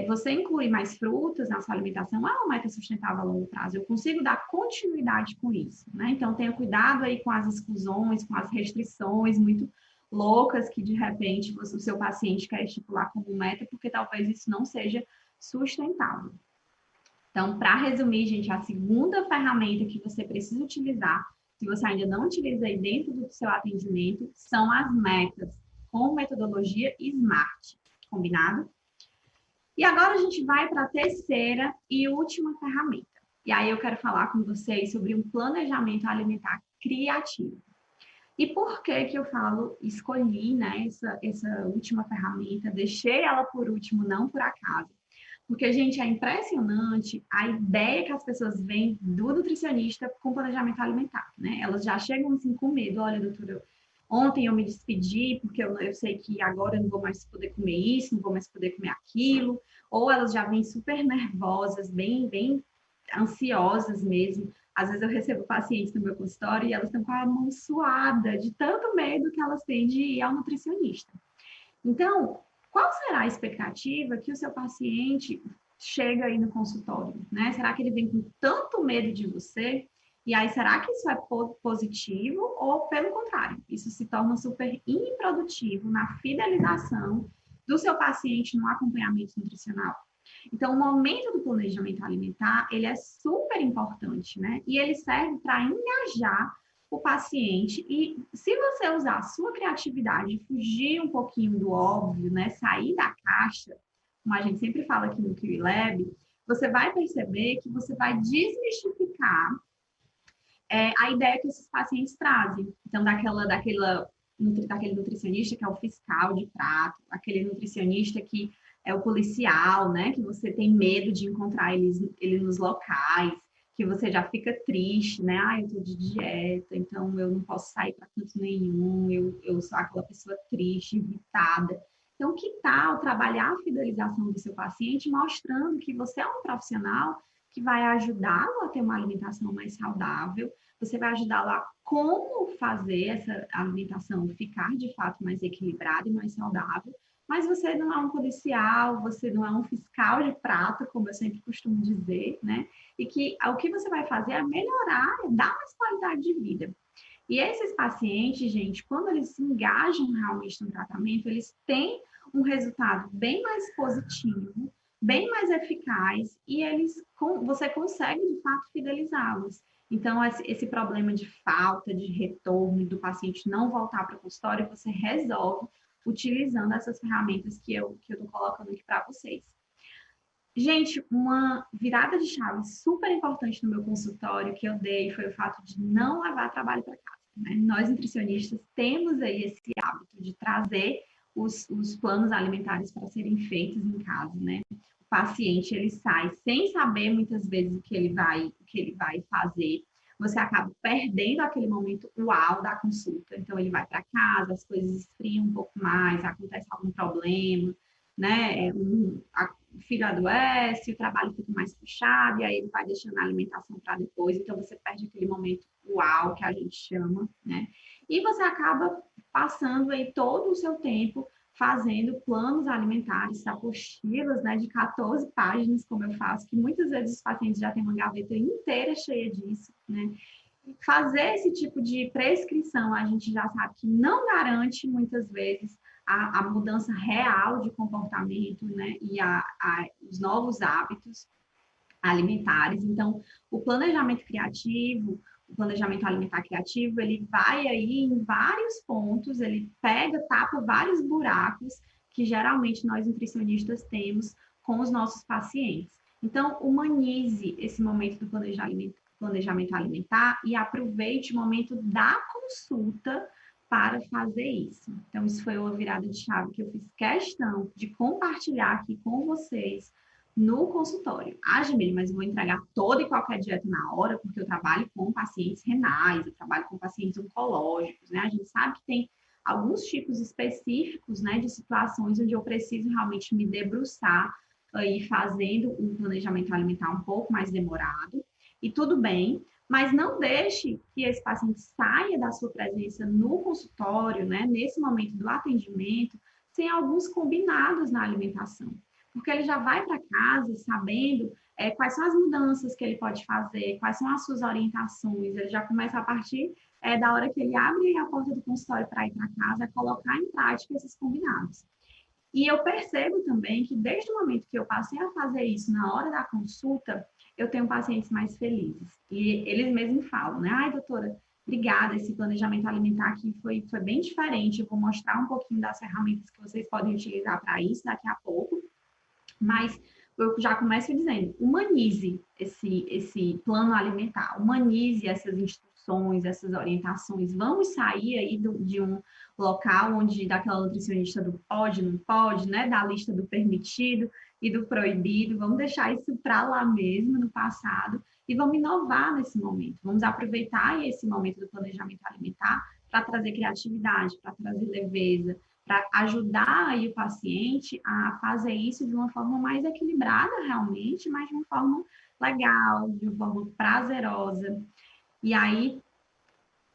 você incluir mais frutas na sua alimentação é uma meta sustentável a longo prazo. Eu consigo dar continuidade com isso, né? Então, tenha cuidado aí com as exclusões, com as restrições muito loucas que, de repente, o seu paciente quer estipular como meta, porque talvez isso não seja sustentável. Então, para resumir, gente, a segunda ferramenta que você precisa utilizar, se você ainda não utiliza aí dentro do seu atendimento, são as metas, com metodologia SMART. Combinado? E agora a gente vai para a terceira e última ferramenta. E aí eu quero falar com vocês sobre um planejamento alimentar criativo. E por que que eu falo, escolhi, né, essa última ferramenta, deixei ela por último, não por acaso? Porque, gente, é impressionante a ideia que as pessoas veem do nutricionista com planejamento alimentar, né? Elas já chegam assim com medo, olha, doutora, ontem eu me despedi porque eu sei que agora eu não vou mais poder comer isso, não vou mais poder comer aquilo, ou elas já vêm super nervosas, bem ansiosas mesmo. Às vezes eu recebo pacientes no meu consultório e elas estão com a mão suada de tanto medo que elas têm de ir ao nutricionista. Então, qual será a expectativa que o seu paciente chega aí no consultório, né? Será que ele vem com tanto medo de você? E aí, será que isso é positivo ou, pelo contrário, isso se torna super improdutivo na fidelização do seu paciente no acompanhamento nutricional? Então, o momento do planejamento alimentar, ele é super importante, né? E ele serve para engajar o paciente e se você usar a sua criatividade e fugir um pouquinho do óbvio, né? Sair da caixa, como a gente sempre fala aqui no QI Lab, você vai perceber que você vai desmistificar a ideia que esses pacientes trazem. Então, daquele nutricionista que é o fiscal de prato, aquele nutricionista que é o policial, né? Que você tem medo de encontrar ele nos locais, que você já fica triste, né? Ah, eu tô de dieta, então eu não posso sair para canto nenhum, eu sou aquela pessoa triste, irritada. Então, que tal trabalhar a fidelização do seu paciente, mostrando que você é um profissional que vai ajudá-lo a ter uma alimentação mais saudável, você vai ajudá-lo a como fazer essa alimentação ficar de fato mais equilibrada e mais saudável, mas você não é um policial, você não é um fiscal de prato, como eu sempre costumo dizer, né? E que o que você vai fazer é melhorar, é dar mais qualidade de vida. E esses pacientes, gente, quando eles se engajam realmente no tratamento, eles têm um resultado bem mais positivo, bem mais eficaz e você consegue de fato fidelizá-los. Então, esse problema de falta de retorno do paciente não voltar para o consultório, você resolve utilizando essas ferramentas que eu estou colocando aqui para vocês. Gente, uma virada de chave super importante no meu consultório que eu dei foi o fato de não levar trabalho para casa. Né? Nós, nutricionistas, temos aí esse hábito de trazer os planos alimentares para serem feitos em casa, né? O paciente, ele sai sem saber muitas vezes o que ele vai fazer. Você acaba perdendo aquele momento uau da consulta. Então, ele vai para casa, as coisas esfriam um pouco mais, acontece algum problema, né? O filho adoece, o trabalho fica mais puxado, e aí ele vai deixando a alimentação para depois, então você perde aquele momento uau, que a gente chama, né? E você acaba passando aí todo o seu tempo fazendo planos alimentares, apostilas, né, de 14 páginas, como eu faço, que muitas vezes os pacientes já têm uma gaveta inteira cheia disso, né? Fazer esse tipo de prescrição, a gente já sabe que não garante muitas vezes a mudança real de comportamento, né? E os novos hábitos alimentares. Então, o planejamento criativo, o planejamento alimentar criativo, ele vai aí em vários pontos, ele pega, tapa vários buracos que geralmente nós nutricionistas temos com os nossos pacientes. Então, humanize esse momento do planejamento alimentar e aproveite o momento da consulta para fazer isso. Então, isso foi uma virada de chave que eu fiz questão de compartilhar aqui com vocês no consultório. Ah, Jamile, mas eu vou entregar toda e qualquer dieta na hora, porque eu trabalho com pacientes renais, eu trabalho com pacientes oncológicos, né? A gente sabe que tem alguns tipos específicos, né, de situações onde eu preciso realmente me debruçar aí fazendo um planejamento alimentar um pouco mais demorado, e tudo bem, mas não deixe que esse paciente saia da sua presença no consultório, né, nesse momento do atendimento, sem alguns combinados na alimentação. Porque ele já vai para casa sabendo quais são as mudanças que ele pode fazer, quais são as suas orientações. Ele já começa a partir da hora que ele abre a porta do consultório para ir para casa, a colocar em prática esses combinados. E eu percebo também que desde o momento que eu passei a fazer isso na hora da consulta, eu tenho pacientes mais felizes. E eles mesmos falam, né? Ai, doutora, obrigada, esse planejamento alimentar aqui foi bem diferente. Eu vou mostrar um pouquinho das ferramentas que vocês podem utilizar para isso daqui a pouco. Mas eu já começo dizendo, humanize esse plano alimentar, humanize essas instruções instruções, essas orientações. Vamos sair aí de um local onde daquela nutricionista do pode, não pode, né? Da lista do permitido e do proibido. Vamos deixar isso para lá mesmo, no passado, e vamos inovar nesse momento. Vamos aproveitar esse momento do planejamento alimentar para trazer criatividade, para trazer leveza, para ajudar aí o paciente a fazer isso de uma forma mais equilibrada realmente, mas de uma forma legal, de uma forma prazerosa. E aí,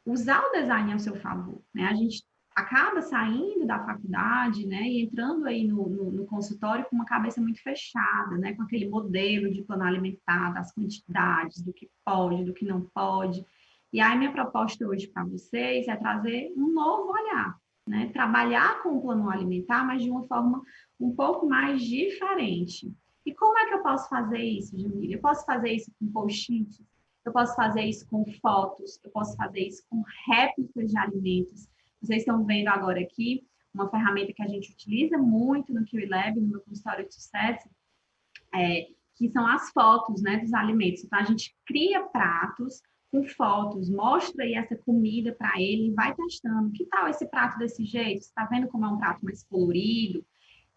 usar o design ao seu favor, né? A gente acaba saindo da faculdade, né, e entrando aí no consultório com uma cabeça muito fechada, né, com aquele modelo de plano alimentar, das quantidades, do que pode, do que não pode. E aí, minha proposta hoje para vocês é trazer um novo olhar, né, trabalhar com o plano alimentar, mas de uma forma um pouco mais diferente. E como é que eu posso fazer isso, Jamília? Eu posso fazer isso com post-its, eu posso fazer isso com fotos, eu posso fazer isso com réplicas de alimentos. Vocês estão vendo agora aqui uma ferramenta que a gente utiliza muito no QILab, no meu consultório de sucesso, que são as fotos, né, dos alimentos. Então, a gente cria pratos com fotos, mostra aí essa comida para ele e vai testando. Que tal esse prato desse jeito? Você está vendo como é um prato mais colorido?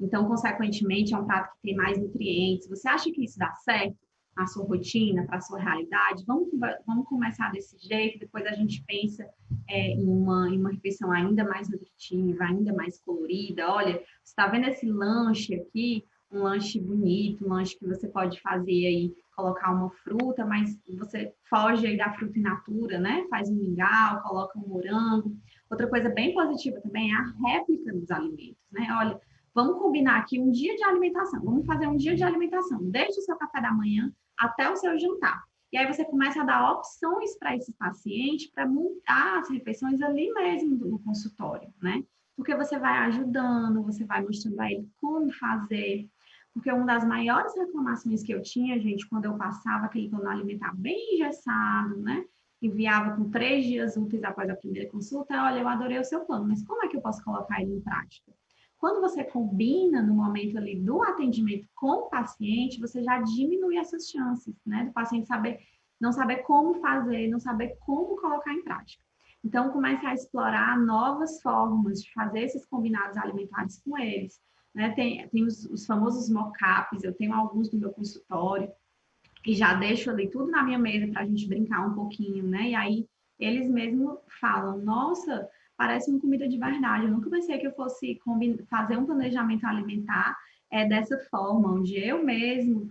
Então, consequentemente, é um prato que tem mais nutrientes. Você acha que isso dá certo na sua rotina, para a sua realidade? Vamos começar desse jeito, depois a gente pensa em uma refeição ainda mais nutritiva, ainda mais colorida. Olha, você está vendo esse lanche aqui? Um lanche bonito, um lanche que você pode fazer aí, colocar uma fruta, mas você foge aí da fruta in natura, né? Faz um mingau, coloca um morango. Outra coisa bem positiva também é a réplica dos alimentos, né? Olha, vamos combinar aqui um dia de alimentação. Vamos fazer um dia de alimentação, desde o seu café da manhã até o seu jantar. E aí você começa a dar opções para esse paciente para montar as refeições ali mesmo no consultório, né? Porque você vai ajudando, você vai mostrando a ele como fazer. Porque uma das maiores reclamações que eu tinha, gente, quando eu passava aquele plano alimentar bem engessado, né? Enviava com 3 dias úteis após a primeira consulta, olha, eu adorei o seu plano, mas como é que eu posso colocar ele em prática? Quando você combina no momento ali do atendimento com o paciente, você já diminui essas chances, né? Do paciente não saber como fazer, não saber como colocar em prática. Então, comece a explorar novas formas de fazer esses combinados alimentares com eles. Né? Tem os famosos mock-ups, eu tenho alguns no meu consultório, e já deixo ali tudo na minha mesa para a gente brincar um pouquinho, né? E aí eles mesmos falam, nossa, parece uma comida de verdade. Eu nunca pensei que eu fosse fazer um planejamento alimentar dessa forma, onde eu mesmo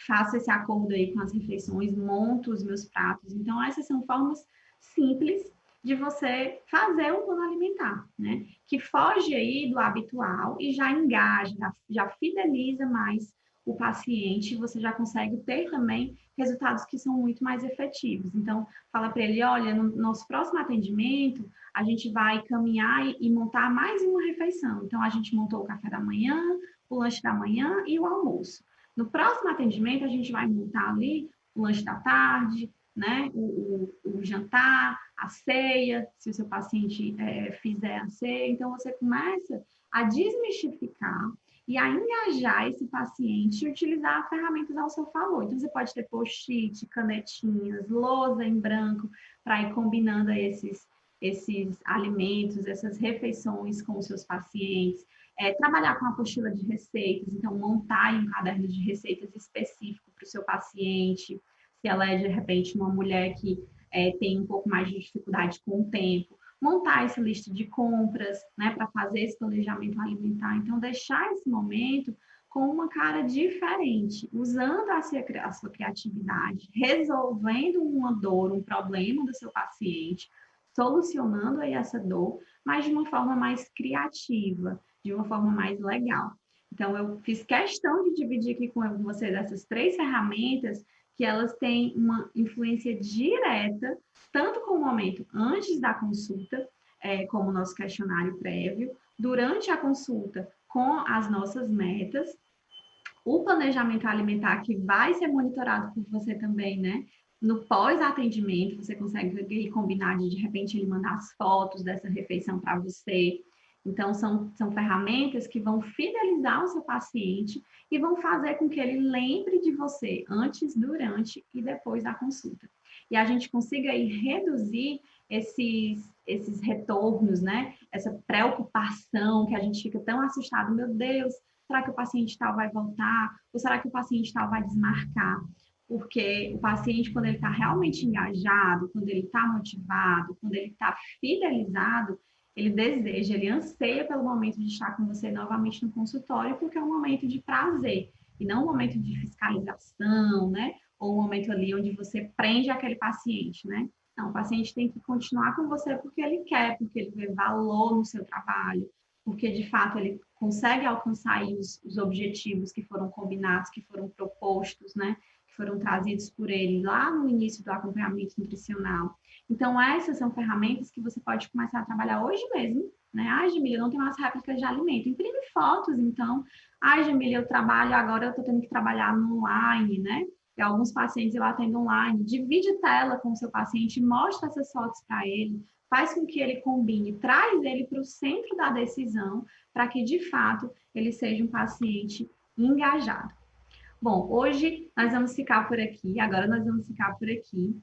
faço esse acordo aí com as refeições, monto os meus pratos. Então, essas são formas simples de você fazer um plano alimentar, né? Que foge aí do habitual e já engaja, já fideliza mais o paciente, você já consegue ter também resultados que são muito mais efetivos. Então, fala para ele, olha, no nosso próximo atendimento, a gente vai caminhar e montar mais uma refeição. Então, a gente montou o café da manhã, o lanche da manhã e o almoço. No próximo atendimento, a gente vai montar ali o lanche da tarde, né? O jantar, a ceia, se o seu paciente fizer a ceia. Então, você começa a desmistificar e a engajar esse paciente e utilizar ferramentas ao seu favor. Então, você pode ter post-it, canetinhas, lousa em branco, para ir combinando esses alimentos, essas refeições com os seus pacientes. Trabalhar com a apostila de receitas, então montar um caderno de receitas específico para o seu paciente, se ela é, de repente, uma mulher que tem um pouco mais de dificuldade com o tempo, montar essa lista de compras, né, para fazer esse planejamento alimentar. Então, deixar esse momento com uma cara diferente, usando a sua criatividade, resolvendo uma dor, um problema do seu paciente, solucionando aí essa dor, mas de uma forma mais criativa, de uma forma mais legal. Então, eu fiz questão de dividir aqui com vocês essas 3 ferramentas que elas têm uma influência direta, tanto com o momento antes da consulta, como o nosso questionário prévio, durante a consulta com as nossas metas, o planejamento alimentar que vai ser monitorado por você também, né? No pós-atendimento, você consegue combinar de repente, ele mandar as fotos dessa refeição para você. Então, são ferramentas que vão fidelizar o seu paciente e vão fazer com que ele lembre de você antes, durante e depois da consulta. e a gente consiga aí reduzir esses retornos, né? Essa preocupação que a gente fica tão assustado, meu Deus, será que o paciente tal vai voltar? Ou será que o paciente tal vai desmarcar? Porque o paciente, quando ele está realmente engajado, quando ele está motivado, quando ele está fidelizado, ele deseja, ele anseia pelo momento de estar com você novamente no consultório, porque é um momento de prazer, e não um momento de fiscalização, né? Ou um momento ali onde você prende aquele paciente, né? Não, o paciente tem que continuar com você porque ele quer, porque ele vê valor no seu trabalho, porque de fato ele consegue alcançar os objetivos que foram combinados, que foram propostos, né? Que foram trazidos por ele lá no início do acompanhamento nutricional. Então, essas são ferramentas que você pode começar a trabalhar hoje mesmo, né? Ai, Gemília, eu não tenho mais réplicas de alimento. Imprime fotos, então. Ai, Gemília, eu trabalho agora, eu estou tendo que trabalhar no online, né? E alguns pacientes eu atendo online. Divide tela com o seu paciente, mostra essas fotos para ele, faz com que ele combine, traz ele para o centro da decisão, para que, de fato, ele seja um paciente engajado. Bom, hoje nós vamos ficar por aqui, agora nós vamos ficar por aqui.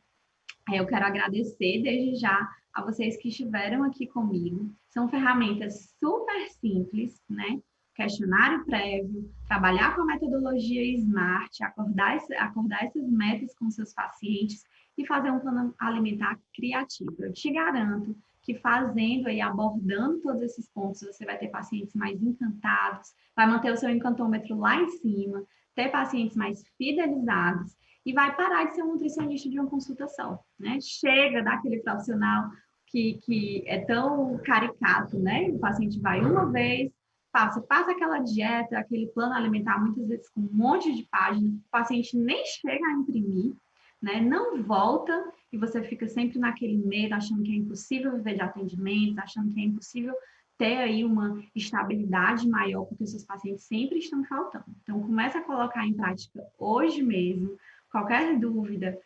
Eu quero agradecer desde já a vocês que estiveram aqui comigo. São ferramentas super simples, né? Questionário prévio, trabalhar com a metodologia SMART, acordar essas metas com seus pacientes e fazer um plano alimentar criativo. Eu te garanto que fazendo e abordando todos esses pontos, você vai ter pacientes mais encantados, vai manter o seu encantômetro lá em cima, ter pacientes mais fidelizados e vai parar de ser um nutricionista de uma consultação, né? Chega daquele profissional que é tão caricato, né? O paciente vai uma vez, passa aquela dieta, aquele plano alimentar, muitas vezes com um monte de páginas, o paciente nem chega a imprimir, né? Não volta e você fica sempre naquele medo, achando que é impossível viver de atendimentos, achando que é impossível ter aí uma estabilidade maior, porque os seus pacientes sempre estão faltando. Então, começa a colocar em prática hoje mesmo. Qualquer dúvida,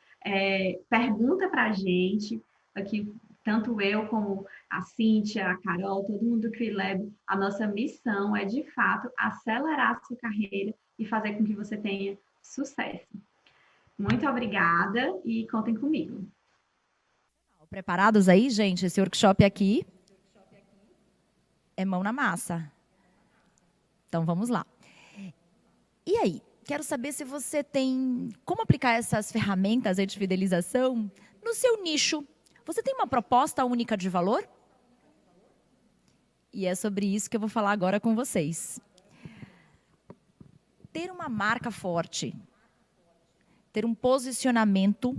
pergunta para a gente, aqui, tanto eu como a Cíntia, a Carol, todo mundo do QuiLab, a nossa missão é, de fato, acelerar a sua carreira e fazer com que você tenha sucesso. Muito obrigada e contem comigo. Preparados aí, gente? Esse workshop aqui é mão na massa. Então, vamos lá. E aí? Quero saber se você tem como aplicar essas ferramentas de fidelização no seu nicho. Você tem uma proposta única de valor? E é sobre isso que eu vou falar agora com vocês. Ter uma marca forte, ter um posicionamento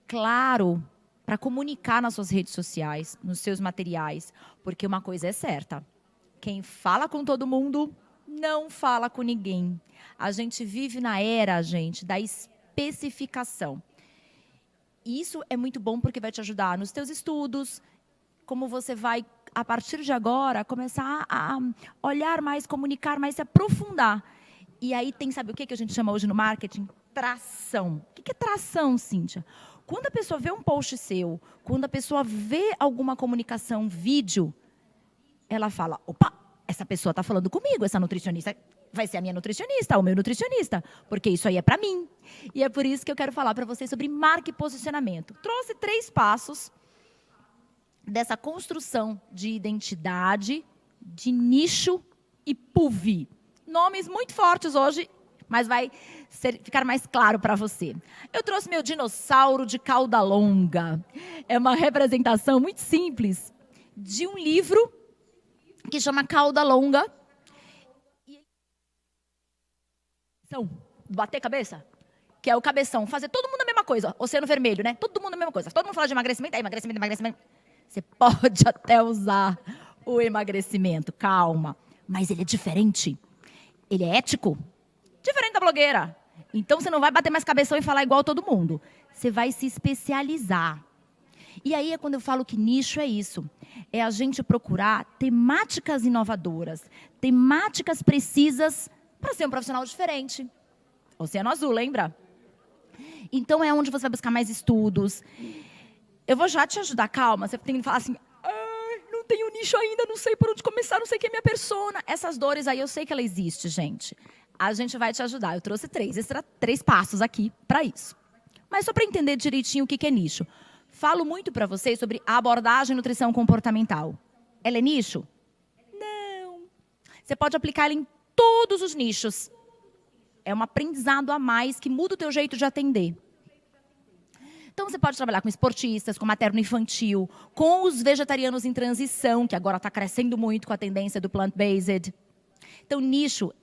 claro para comunicar nas suas redes sociais, nos seus materiais, porque uma coisa é certa, quem fala com todo mundo não fala com ninguém. A gente vive na era, gente, da especificação. E isso é muito bom porque vai te ajudar nos teus estudos, como você vai, a partir de agora, começar a olhar mais, comunicar mais, se aprofundar. E aí tem, sabe o que a gente chama hoje no marketing? Tração. O que é tração, Cíntia? Quando a pessoa vê um post seu, quando a pessoa vê alguma comunicação, vídeo, ela fala, opa, essa pessoa está falando comigo, essa nutricionista vai ser a minha nutricionista, o meu nutricionista, porque isso aí é para mim. E é por isso que eu quero falar para vocês sobre marca e posicionamento. Trouxe 3 passos dessa construção de identidade, de nicho e PUV. Nomes muito fortes hoje, mas vai ficar mais claro para você. Eu trouxe meu dinossauro de cauda longa. É uma representação muito simples de um livro que chama Cauda Longa. Bater cabeça, que é o cabeção, fazer todo mundo a mesma coisa, oceano vermelho, né? Todo mundo a mesma coisa, todo mundo fala de emagrecimento, emagrecimento. Você pode até usar o emagrecimento, calma, mas ele é diferente, ele é ético, diferente da blogueira. Então você não vai bater mais cabeção e falar igual todo mundo, você vai se especializar. E aí é quando eu falo que nicho é isso, é a gente procurar temáticas inovadoras, temáticas precisas para ser um profissional diferente. Oceano Azul, lembra? Então, é onde você vai buscar mais estudos. Eu vou já te ajudar, calma. Você tem que falar assim, não tenho nicho ainda, não sei por onde começar, não sei quem é minha persona. Essas dores aí, eu sei que ela existe, gente. A gente vai te ajudar. Eu trouxe 3 passos aqui para isso. Mas só para entender direitinho o que é nicho. Falo muito para vocês sobre a abordagem nutrição comportamental. Ela é nicho? Não. Você pode aplicar ela em todos os nichos. É um aprendizado a mais que muda o teu jeito de atender. Então, você pode trabalhar com esportistas, com materno-infantil, com os vegetarianos em transição, que agora está crescendo muito com a tendência do plant-based. Então, nicho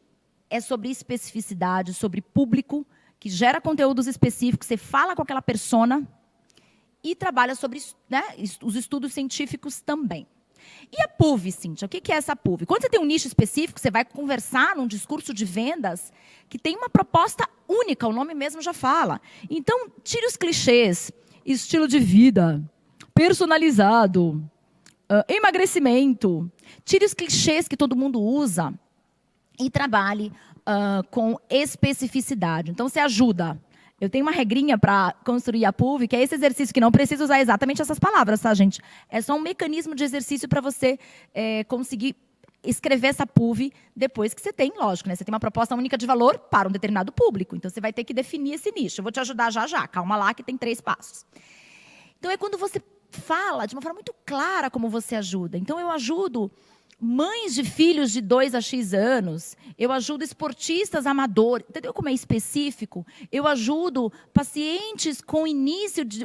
é sobre especificidade, sobre público, que gera conteúdos específicos, você fala com aquela persona e trabalha sobre, né, os estudos científicos também. E a PUV, Cíntia? O que é essa PUV? Quando você tem um nicho específico, você vai conversar num discurso de vendas que tem uma proposta única, o nome mesmo já fala. Então, tire os clichês, estilo de vida, personalizado, emagrecimento. Tire os clichês que todo mundo usa e trabalhe com especificidade. Então, você ajuda. Eu tenho uma regrinha para construir a PUV, que é esse exercício que não precisa usar exatamente essas palavras, tá, gente? É só um mecanismo de exercício para você conseguir escrever essa PUV depois que você tem, lógico, né? Você tem uma proposta única de valor para um determinado público. Então, você vai ter que definir esse nicho. Eu vou te ajudar já. Calma lá, que tem 3 passos. Então, é quando você fala de uma forma muito clara como você ajuda. Então, eu ajudo mães de filhos de 2 a X anos, eu ajudo esportistas amadores, entendeu como é específico? Eu ajudo pacientes com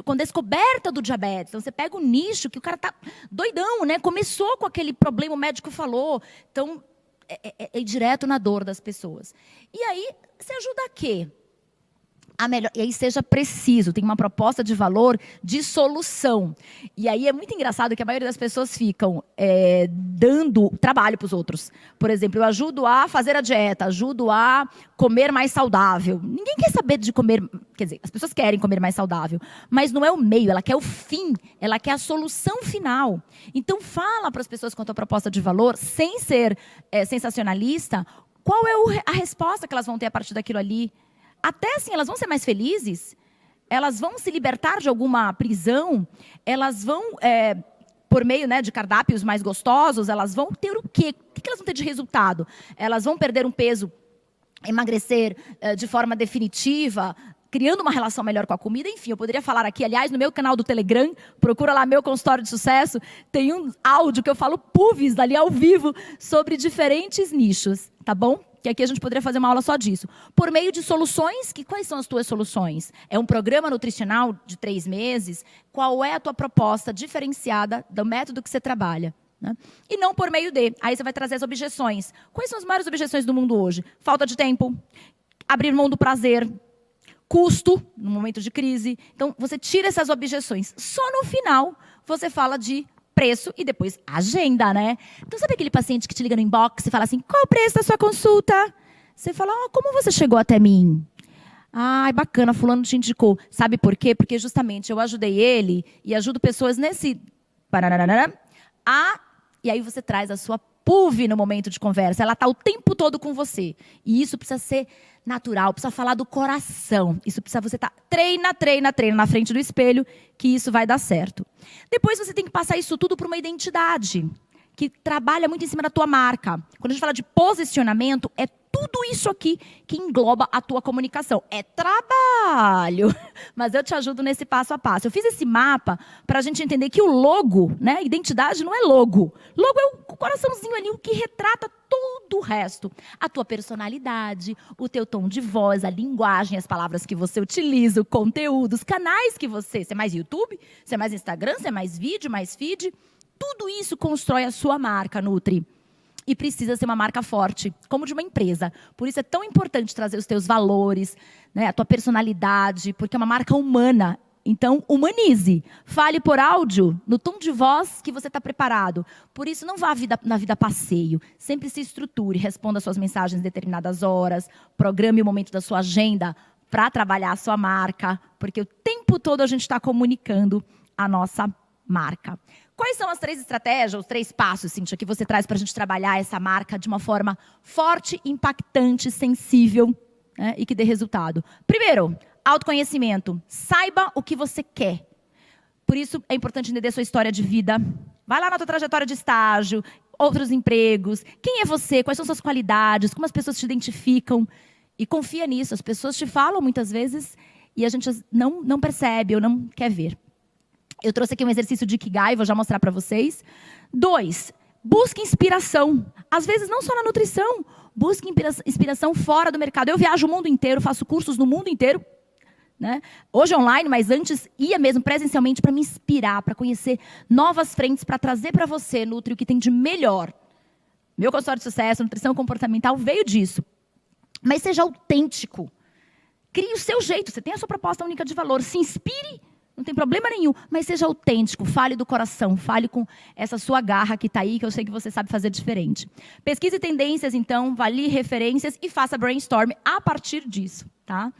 com descoberta do diabetes. Então, você pega o nicho que o cara tá doidão, né? Começou com aquele problema, o médico falou. Então, é direto na dor das pessoas. E aí, você ajuda a quê? E aí seja preciso, tem uma proposta de valor de solução. E aí é muito engraçado que a maioria das pessoas ficam dando trabalho para os outros. Por exemplo, eu ajudo a fazer a dieta, ajudo a comer mais saudável. Ninguém quer saber de comer, quer dizer, as pessoas querem comer mais saudável, mas não é o meio, ela quer o fim, ela quer a solução final. Então fala para as pessoas quanto à proposta de valor, sem ser sensacionalista, qual é a resposta que elas vão ter a partir daquilo ali. Até assim, elas vão ser mais felizes, elas vão se libertar de alguma prisão, elas vão, por meio, né, de cardápios mais gostosos, elas vão ter o quê? O que elas vão ter de resultado? Elas vão perder um peso, emagrecer de forma definitiva, criando uma relação melhor com a comida. Enfim, eu poderia falar aqui, aliás, no meu canal do Telegram, procura lá meu consultório de sucesso, tem um áudio que eu falo PUVs dali ao vivo sobre diferentes nichos, tá bom? Que aqui a gente poderia fazer uma aula só disso. Por meio de soluções, quais são as tuas soluções? É um programa nutricional de 3 meses? Qual é a tua proposta diferenciada do método que você trabalha? Né? E não por meio de. Aí você vai trazer as objeções. Quais são as maiores objeções do mundo hoje? Falta de tempo, abrir mão do prazer, custo, no momento de crise. Então, você tira essas objeções. Só no final, você fala de preço e depois agenda, né? Então, sabe aquele paciente que te liga no inbox e fala assim, qual o preço da sua consulta? Você fala, como você chegou até mim? Ai, bacana, fulano te indicou. Sabe por quê? Porque justamente eu ajudei ele e ajudo pessoas nesse... E aí você traz a sua PUV no momento de conversa. Ela está o tempo todo com você. E isso precisa ser natural, precisa falar do coração. Isso precisa você treina na frente do espelho, que isso vai dar certo. Depois você tem que passar isso tudo para uma identidade, que trabalha muito em cima da tua marca. Quando a gente fala de posicionamento, é tudo isso aqui que engloba a tua comunicação. É trabalho, mas eu te ajudo nesse passo a passo. Eu fiz esse mapa para a gente entender que o logo, né, identidade não é logo. Logo é o coraçãozinho ali, o que retrata todo o resto. A tua personalidade, o teu tom de voz, a linguagem, as palavras que você utiliza, o conteúdo, os canais que você... Você é mais YouTube? Você é mais Instagram? Você é mais vídeo, mais feed? Tudo isso constrói a sua marca, Nutri. E precisa ser uma marca forte, como de uma empresa. Por isso é tão importante trazer os teus valores, né, a tua personalidade, porque é uma marca humana. Então, humanize. Fale por áudio, no tom de voz que você está preparado. Por isso, não vá na vida passeio. Sempre se estruture, responda suas mensagens em determinadas horas, programe o momento da sua agenda para trabalhar a sua marca, porque o tempo todo a gente está comunicando a nossa marca. Quais são as 3 estratégias, os 3 passos, Cíntia, que você traz para a gente trabalhar essa marca de uma forma forte, impactante, sensível, né, e que dê resultado? Primeiro, autoconhecimento. Saiba o que você quer. Por isso, é importante entender sua história de vida. Vai lá na tua trajetória de estágio, outros empregos. Quem é você? Quais são suas qualidades? Como as pessoas te identificam? E confia nisso. As pessoas te falam muitas vezes e a gente não percebe ou não quer ver. Eu trouxe aqui um exercício de Ikigai, vou já mostrar para vocês. 2, busque inspiração. Às vezes, não só na nutrição, busque inspiração fora do mercado. Eu viajo o mundo inteiro, faço cursos no mundo inteiro, né? Hoje online, mas antes ia mesmo presencialmente para me inspirar, para conhecer novas frentes, para trazer para você, Nutri, o que tem de melhor. Meu consultório de sucesso, nutrição comportamental, veio disso. Mas seja autêntico. Crie o seu jeito, você tem a sua proposta única de valor. Se inspire, não tem problema nenhum, mas seja autêntico, fale do coração, fale com essa sua garra que está aí, que eu sei que você sabe fazer diferente. Pesquise tendências, então, avalie referências e faça brainstorm a partir disso, tá?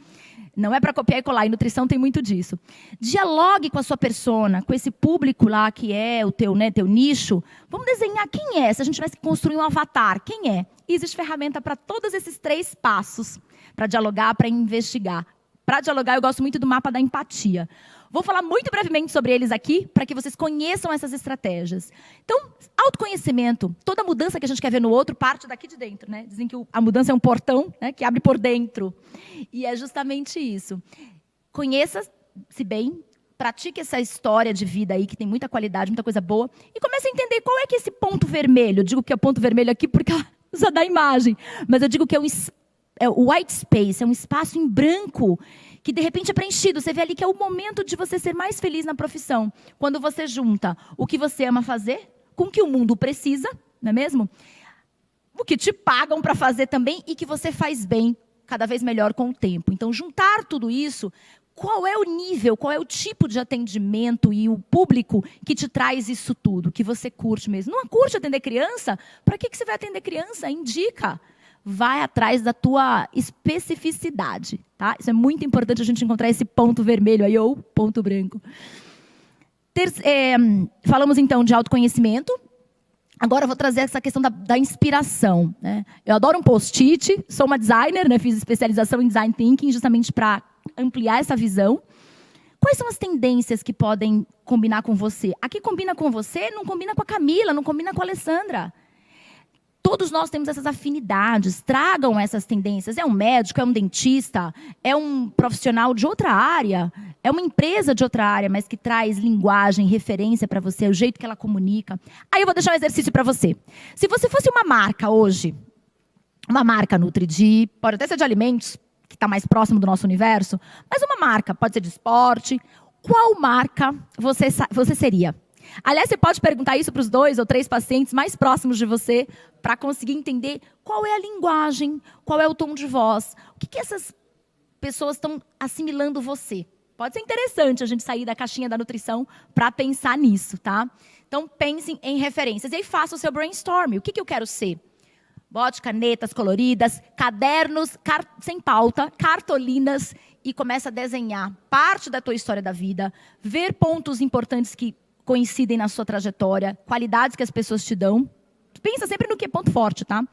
Não é para copiar e colar, em nutrição tem muito disso. Dialogue com a sua persona, com esse público lá que é o teu, né, teu nicho. Vamos desenhar quem é, se a gente tivesse que construir um avatar, quem é? E existe ferramenta para todos esses 3 passos, para dialogar, para investigar. Para dialogar, eu gosto muito do mapa da empatia. Vou falar muito brevemente sobre eles aqui, para que vocês conheçam essas estratégias. Então, autoconhecimento, toda mudança que a gente quer ver no outro, parte daqui de dentro, né? Dizem que a mudança é um portão, né, que abre por dentro. E é justamente isso. Conheça-se bem, pratique essa história de vida aí, que tem muita qualidade, muita coisa boa, e comece a entender qual é que é esse ponto vermelho. Eu digo que é ponto vermelho aqui porque ela usa da imagem, mas eu digo que é o white space, é um espaço em branco, que de repente é preenchido. Você vê ali que é o momento de você ser mais feliz na profissão. Quando você junta o que você ama fazer com o que o mundo precisa, não é mesmo? O que te pagam para fazer também e que você faz bem, cada vez melhor com o tempo. Então, juntar tudo isso, qual é o nível, qual é o tipo de atendimento e o público que te traz isso tudo, que você curte mesmo. Não curte atender criança? Para que você vai atender criança? Indica. Vai atrás da tua especificidade, tá? Isso é muito importante a gente encontrar esse ponto vermelho aí, ou ponto branco. Falamos então de autoconhecimento. Agora eu vou trazer essa questão da inspiração, né? Eu adoro um post-it, sou uma designer, né? Fiz especialização em design thinking justamente para ampliar essa visão. Quais são as tendências que podem combinar com você? Aqui combina com você, não combina com a Camila, não combina com a Alessandra. Todos nós temos essas afinidades, tragam essas tendências. É um médico, é um dentista, é um profissional de outra área, é uma empresa de outra área, mas que traz linguagem, referência para você, o jeito que ela comunica. Aí eu vou deixar um exercício para você. Se você fosse uma marca hoje, uma marca Nutri, pode até ser de alimentos, que está mais próximo do nosso universo, mas uma marca, pode ser de esporte, qual marca você seria? Aliás, você pode perguntar isso para os 2 ou 3 pacientes mais próximos de você, para conseguir entender qual é a linguagem, qual é o tom de voz, o que essas pessoas estão assimilando você. Pode ser interessante a gente sair da caixinha da nutrição para pensar nisso, tá? Então, pensem em referências. E aí, faça o seu brainstorm. O que eu quero ser? Bote canetas coloridas, cadernos sem pauta, cartolinas, e começa a desenhar parte da tua história da vida, ver pontos importantes que coincidem na sua trajetória, qualidades que as pessoas te dão. Pensa sempre no que é ponto forte, tá?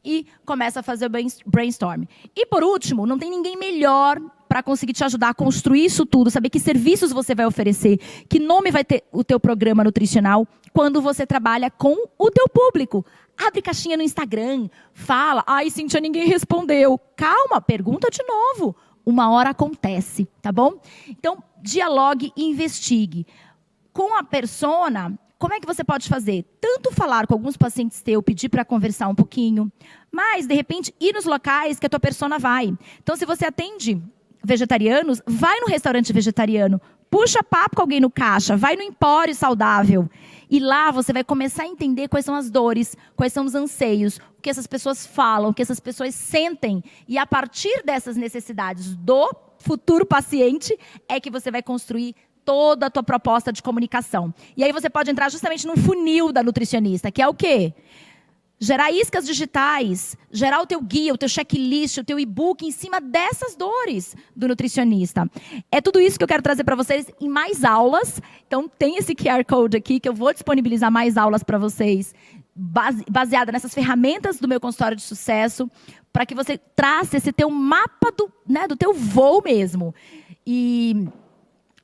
E começa a fazer o brainstorm. E por último, não tem ninguém melhor para conseguir te ajudar a construir isso tudo, saber que serviços você vai oferecer, que nome vai ter o teu programa nutricional quando você trabalha com o teu público. Abre caixinha no Instagram, fala, ai, Cíntia, ninguém respondeu. Calma, pergunta de novo. Uma hora acontece, tá bom? Então, dialogue e investigue. Com a persona, como é que você pode fazer? Tanto falar com alguns pacientes teus, pedir para conversar um pouquinho, mas, de repente, ir nos locais que a tua persona vai. Então, se você atende vegetarianos, vai no restaurante vegetariano, puxa papo com alguém no caixa, vai no empório saudável. E lá você vai começar a entender quais são as dores, quais são os anseios, o que essas pessoas falam, o que essas pessoas sentem. E a partir dessas necessidades do futuro paciente, é que você vai construir toda a tua proposta de comunicação. E aí você pode entrar justamente no funil da nutricionista, que é o quê? Gerar iscas digitais, gerar o teu guia, o teu checklist, o teu e-book em cima dessas dores do nutricionista. É tudo isso que eu quero trazer para vocês em mais aulas. Então tem esse QR Code aqui que eu vou disponibilizar mais aulas para vocês, baseada nessas ferramentas do meu consultório de sucesso, para que você trace esse teu mapa do teu voo mesmo. E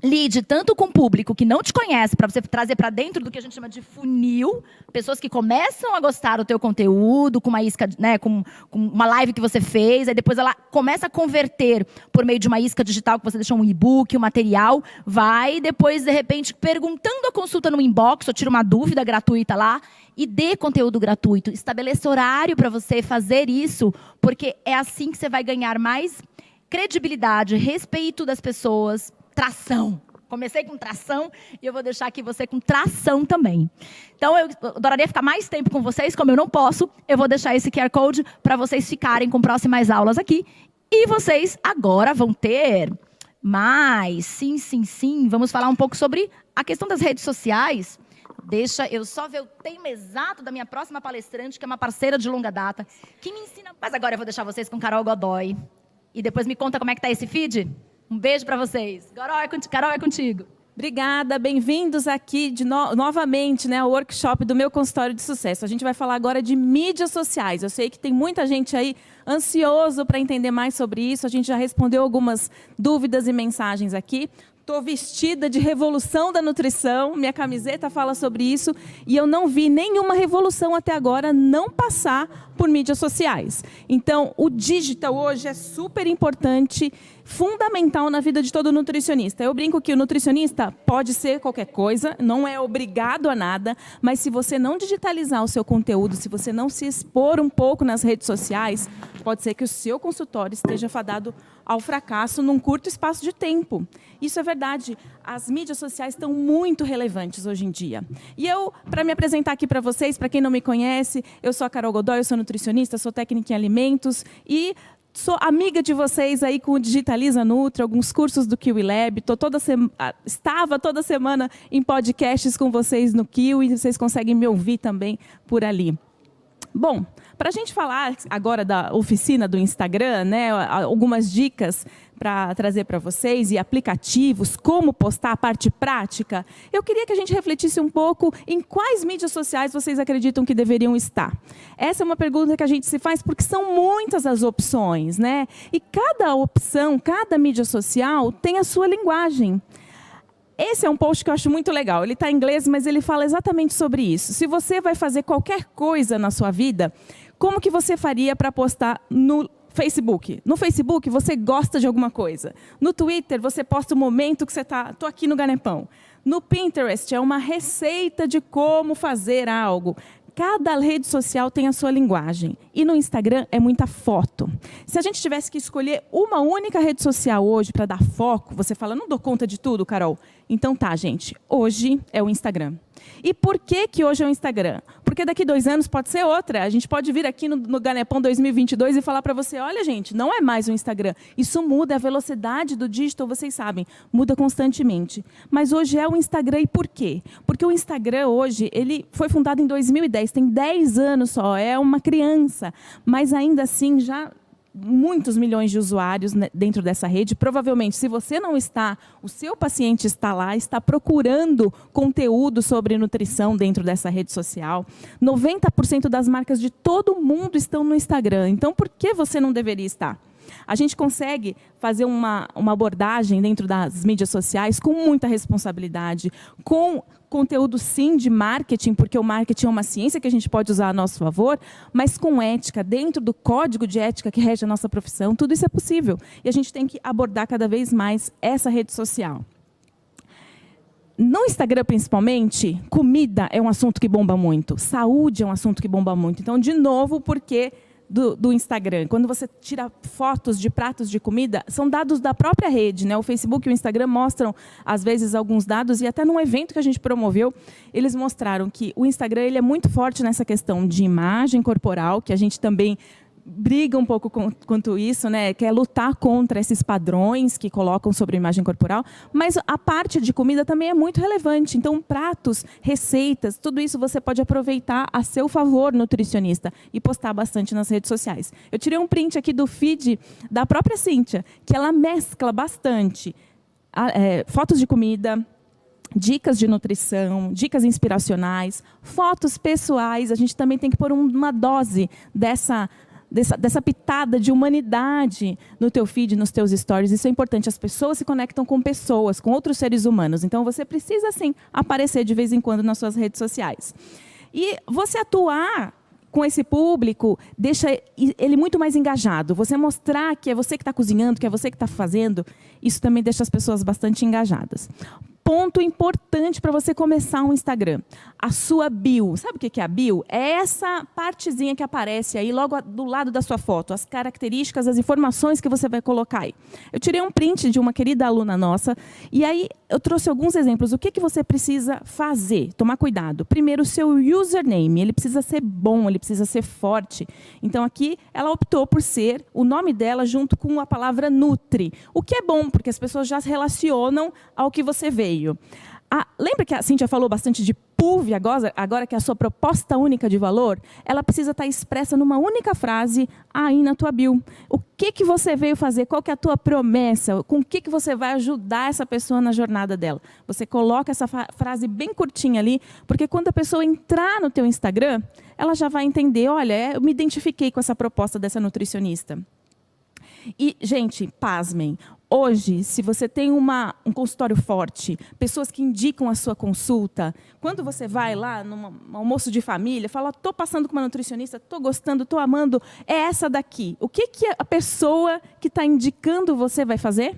lide tanto com o público que não te conhece, para você trazer para dentro do que a gente chama de funil, pessoas que começam a gostar do teu conteúdo, com uma isca, né, com uma live que você fez, aí depois ela começa a converter por meio de uma isca digital, que você deixou um e-book, um material, vai depois, de repente, perguntando a consulta no inbox, ou tira uma dúvida gratuita lá, e dê conteúdo gratuito. Estabeleça horário para você fazer isso, porque é assim que você vai ganhar mais credibilidade, respeito das pessoas, tração. Comecei com tração e eu vou deixar aqui você com tração também. Então, eu adoraria ficar mais tempo com vocês, como eu não posso, eu vou deixar esse QR Code para vocês ficarem com próximas aulas aqui. E vocês agora vão ter mais, sim, vamos falar um pouco sobre a questão das redes sociais. Deixa eu só ver o tema exato da minha próxima palestrante, que é uma parceira de longa data, que me ensina... Mas agora eu vou deixar vocês com Carol Godoy. E depois me conta como é que tá esse feed. Um beijo para vocês. Carol, é contigo. Obrigada, bem-vindos aqui novamente, né, ao workshop do meu consultório de sucesso. A gente vai falar agora de mídias sociais. Eu sei que tem muita gente aí ansioso para entender mais sobre isso. A gente já respondeu algumas dúvidas e mensagens aqui. Estou vestida de revolução da nutrição, minha camiseta fala sobre isso, e eu não vi nenhuma revolução até agora não passar por mídias sociais. Então, o digital hoje é super importante, fundamental na vida de todo nutricionista. Eu brinco que o nutricionista pode ser qualquer coisa, não é obrigado a nada, mas se você não digitalizar o seu conteúdo, se você não se expor um pouco nas redes sociais, pode ser que o seu consultório esteja fadado ao fracasso num curto espaço de tempo. Isso é verdade. As mídias sociais estão muito relevantes hoje em dia. E eu, para me apresentar aqui para vocês, para quem não me conhece, eu sou a Carol Godoy, eu sou nutricionista, sou técnica em alimentos e sou amiga de vocês aí com o Digitaliza Nutri, alguns cursos do Kiwi Lab. Estava toda semana em podcasts com vocês no Kiwi, vocês conseguem me ouvir também por ali. Bom, para a gente falar agora da oficina do Instagram, né, algumas dicas para trazer para vocês e aplicativos, como postar a parte prática, eu queria que a gente refletisse um pouco em quais mídias sociais vocês acreditam que deveriam estar. Essa é uma pergunta que a gente se faz porque são muitas as opções, né? E cada opção, cada mídia social tem a sua linguagem. Esse é um post que eu acho muito legal. Ele está em inglês, mas ele fala exatamente sobre isso. Se você vai fazer qualquer coisa na sua vida, como que você faria para postar no Facebook? No Facebook, você gosta de alguma coisa. No Twitter, você posta o momento que você está... Estou aqui no Ganepão. No Pinterest, é uma receita de como fazer algo. Cada rede social tem a sua linguagem. E no Instagram é muita foto. Se a gente tivesse que escolher uma única rede social hoje para dar foco, você fala, não dou conta de tudo, Carol. Então tá, gente, hoje é o Instagram. E por que hoje é o Instagram? Porque daqui 2 anos pode ser outra. A gente pode vir aqui no Ganepão 2022 e falar para você, olha, gente, não é mais o Instagram. Isso muda, a velocidade do digital, vocês sabem, muda constantemente. Mas hoje é o Instagram. E por quê? Porque o Instagram hoje, ele foi fundado em 2010, tem 10 anos só, é uma criança. Mas ainda assim, já... muitos milhões de usuários dentro dessa rede. Provavelmente, se você não está, o seu paciente está lá, está procurando conteúdo sobre nutrição dentro dessa rede social. 90% das marcas de todo mundo estão no Instagram. Então, por que você não deveria estar? A gente consegue fazer uma abordagem dentro das mídias sociais com muita responsabilidade, com conteúdo, sim, de marketing, porque o marketing é uma ciência que a gente pode usar a nosso favor, mas com ética, dentro do código de ética que rege a nossa profissão, tudo isso é possível. E a gente tem que abordar cada vez mais essa rede social. No Instagram, principalmente, comida é um assunto que bomba muito, saúde é um assunto que bomba muito. Então, de novo, porque... Do Instagram. Quando você tira fotos de pratos de comida, são dados da própria rede, né? O Facebook e o Instagram mostram, às vezes, alguns dados, e até num evento que a gente promoveu, eles mostraram que o Instagram ele é muito forte nessa questão de imagem corporal, que a gente também briga um pouco quanto isso, né? Quer lutar contra esses padrões que colocam sobre a imagem corporal, mas a parte de comida também é muito relevante. Então, pratos, receitas, tudo isso você pode aproveitar a seu favor, nutricionista, e postar bastante nas redes sociais. Eu tirei um print aqui do feed da própria Cíntia, que ela mescla bastante fotos de comida, dicas de nutrição, dicas inspiracionais, fotos pessoais. A gente também tem que pôr uma dose dessa pitada de humanidade no teu feed, nos teus stories. Isso é importante. As pessoas se conectam com pessoas, com outros seres humanos. Então, você precisa, sim, aparecer de vez em quando nas suas redes sociais. E você atuar com esse público deixa ele muito mais engajado. Você mostrar que é você que está cozinhando, que é você que está fazendo, isso também deixa as pessoas bastante engajadas. Ponto importante para você começar um Instagram. A sua bio. Sabe o que é a bio? É essa partezinha que aparece aí logo do lado da sua foto. As características, as informações que você vai colocar aí. Eu tirei um print de uma querida aluna nossa. E aí eu trouxe alguns exemplos. O que você precisa fazer? Tomar cuidado. Primeiro, o seu username. Ele precisa ser bom, ele precisa ser forte. Então, aqui, ela optou por ser o nome dela junto com a palavra Nutri. O que é bom, porque as pessoas já se relacionam ao que você veio. Lembra que a Cíntia falou bastante de PUV agora que é a sua proposta única de valor? Ela precisa estar expressa numa única frase aí na tua bio. O que você veio fazer? Qual que é a tua promessa? Com o que você vai ajudar essa pessoa na jornada dela? Você coloca essa frase bem curtinha ali, porque quando a pessoa entrar no teu Instagram, ela já vai entender, olha, eu me identifiquei com essa proposta dessa nutricionista. E, gente, pasmem. Hoje, se você tem um consultório forte, pessoas que indicam a sua consulta, quando você vai lá num almoço de família, fala, estou passando com uma nutricionista, estou gostando, estou amando, é essa daqui. O que a pessoa que está indicando você vai fazer?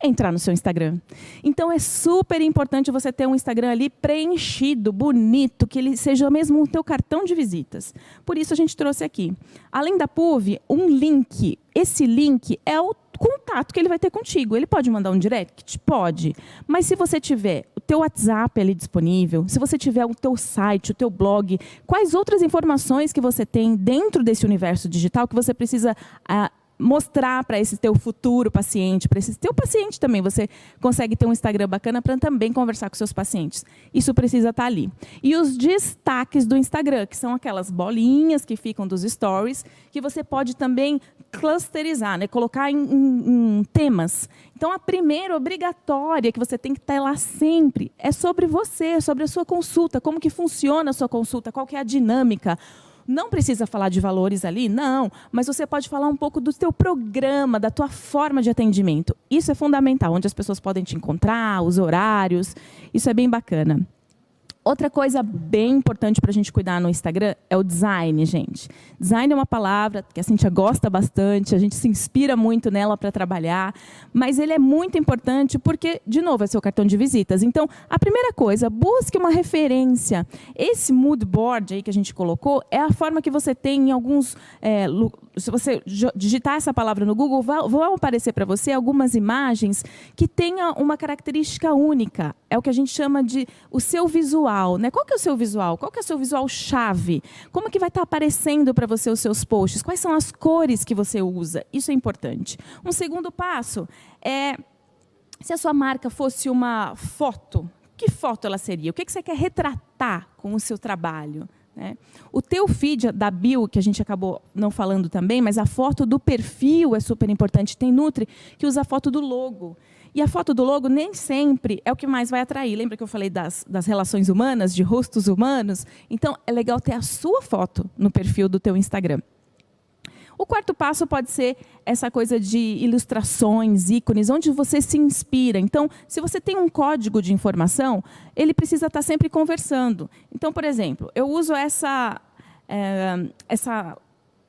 Entrar no seu Instagram. Então, é super importante você ter um Instagram ali preenchido, bonito, que ele seja mesmo o teu cartão de visitas. Por isso, a gente trouxe aqui. Além da PUV, um link. Esse link é o contato que ele vai ter contigo. Ele pode mandar um direct? Pode. Mas se você tiver o teu WhatsApp ali disponível, se você tiver o teu site, o teu blog, quais outras informações que você tem dentro desse universo digital que você precisa mostrar para esse teu futuro paciente, para esse teu paciente também. Você consegue ter um Instagram bacana para também conversar com seus pacientes. Isso precisa estar ali. E os destaques do Instagram, que são aquelas bolinhas que ficam dos stories, que você pode também clusterizar, né? Colocar em temas. Então, a primeira obrigatória que você tem que estar lá sempre é sobre você, sobre a sua consulta, como que funciona a sua consulta, qual que é a dinâmica. Não precisa falar de valores ali, não, mas você pode falar um pouco do teu programa, da tua forma de atendimento. Isso é fundamental, onde as pessoas podem te encontrar, os horários, isso é bem bacana. Outra coisa bem importante para a gente cuidar no Instagram é o design, gente. Design é uma palavra que a Cíntia gosta bastante, a gente se inspira muito nela para trabalhar, mas ele é muito importante porque, de novo, é seu cartão de visitas. Então, a primeira coisa, busque uma referência. Esse mood board aí que a gente colocou é a forma que você tem em alguns... se você digitar essa palavra no Google, vão aparecer para você algumas imagens que tenham uma característica única. É o que a gente chama de o seu visual. Né? Qual que é o seu visual? Qual que é o seu visual-chave? Como que vai estar aparecendo para você os seus posts? Quais são as cores que você usa? Isso é importante. Um segundo passo é, se a sua marca fosse uma foto, que foto ela seria? O que você quer retratar com o seu trabalho? Né? O teu feed da bio, que a gente acabou não falando também, mas a foto do perfil é super importante. Tem Nutri que usa a foto do logo. E a foto do logo nem sempre é o que mais vai atrair. Lembra que eu falei das relações humanas, de rostos humanos? Então, é legal ter a sua foto no perfil do teu Instagram. O quarto passo pode ser essa coisa de ilustrações, ícones, onde você se inspira. Então, se você tem um código de informação, ele precisa estar sempre conversando. Então, por exemplo, eu uso essa